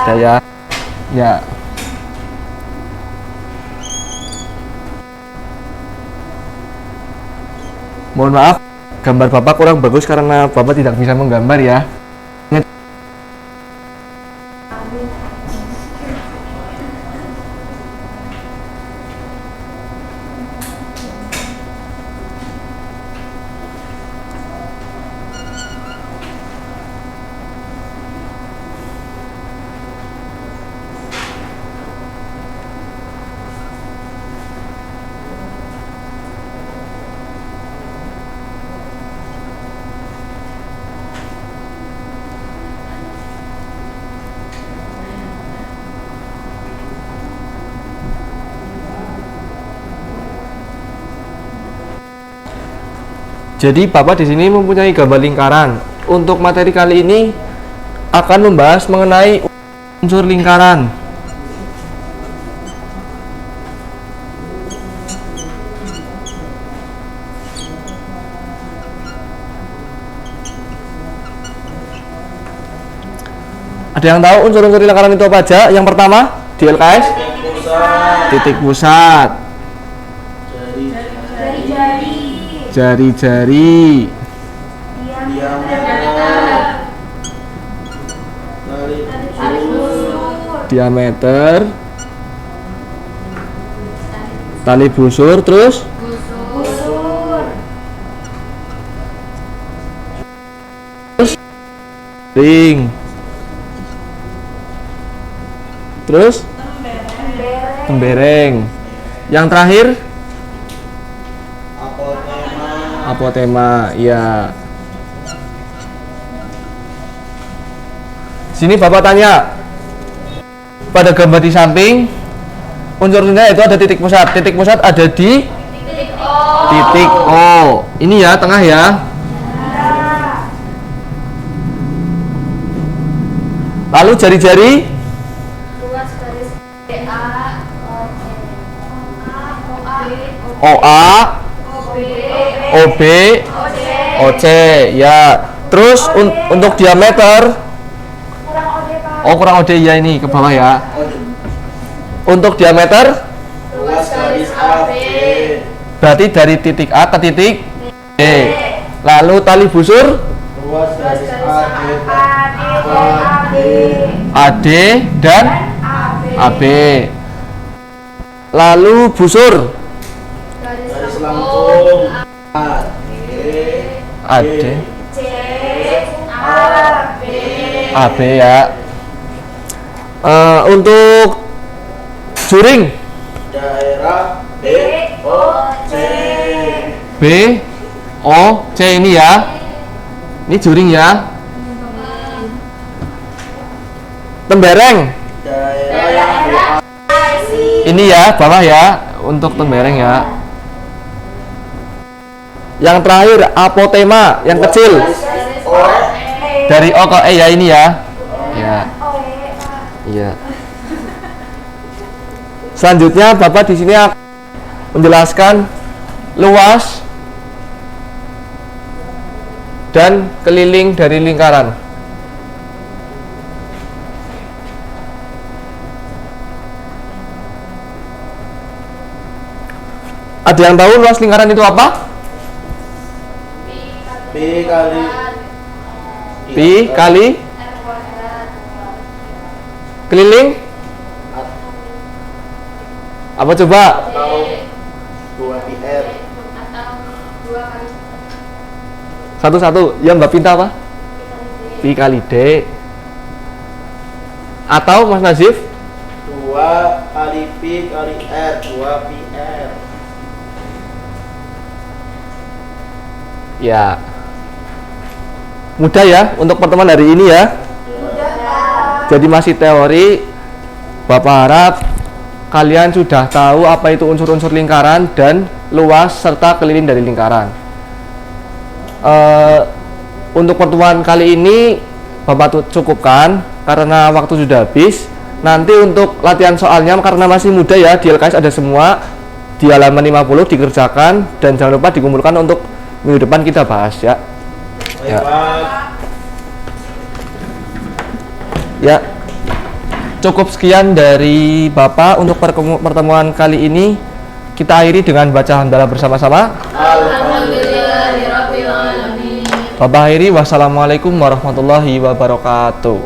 Ada ya. Ya. Mohon maaf, gambar Bapak kurang bagus karena Bapak tidak bisa menggambar ya. Jadi Bapak di sini mempunyai gambar lingkaran. Untuk materi kali ini akan membahas mengenai unsur lingkaran. Ada yang tahu unsur-unsur lingkaran itu apa aja? Yang pertama di LKS, titik pusat, jari-jari, diameter, tali busur, terus ring, terus tembereng. Yang terakhir apotema, ya. Sini Bapak tanya, pada gambar di samping unsurnya itu ada titik pusat. Titik pusat ada di titik O. Ini ya, tengah ya. Lalu jari-jari OA, OB, OC, ya. Terus untuk diameter, kurang OD ya, ini ke bawah ya. Untuk diameter, berarti dari titik A ke titik B. Lalu tali busur, AD dan AB. Lalu busur, AD, AB ya. Untuk juring, daerah BOC ini ya. Ini juring ya. Tembereng. Ini ya, bawah ya, untuk tembereng ya. Yang terakhir apotema, yang kecil. Dari O ke E ya ini ya. Ya. Iya. Selanjutnya Bapak di sini akan menjelaskan luas dan keliling dari lingkaran. Ada yang tahu luas lingkaran itu apa? Pi kali keliling apa coba? Satu-satu. Ya Mbak Pinta apa? Pi kali D. Atau Mas Nazif? 2 kali Pi kali R, 2 pi R. Ya. Mudah ya untuk pertemuan hari ini ya. Jadi masih teori. Bapak harap kalian sudah tahu apa itu unsur-unsur lingkaran dan luas serta keliling dari lingkaran. Untuk pertemuan kali ini Bapak cukupkan karena waktu sudah habis. Nanti untuk latihan soalnya karena masih muda ya, di LKS ada semua di halaman 50 dikerjakan dan jangan lupa dikumpulkan untuk minggu depan kita bahas ya. Ya. Ya. Cukup sekian dari Bapak untuk pertemuan kali ini. Kita akhiri dengan baca hamdalah bersama-sama. Alhamdulillahirabbil alamin. Bapak akhiri, wassalamualaikum warahmatullahi wabarakatuh.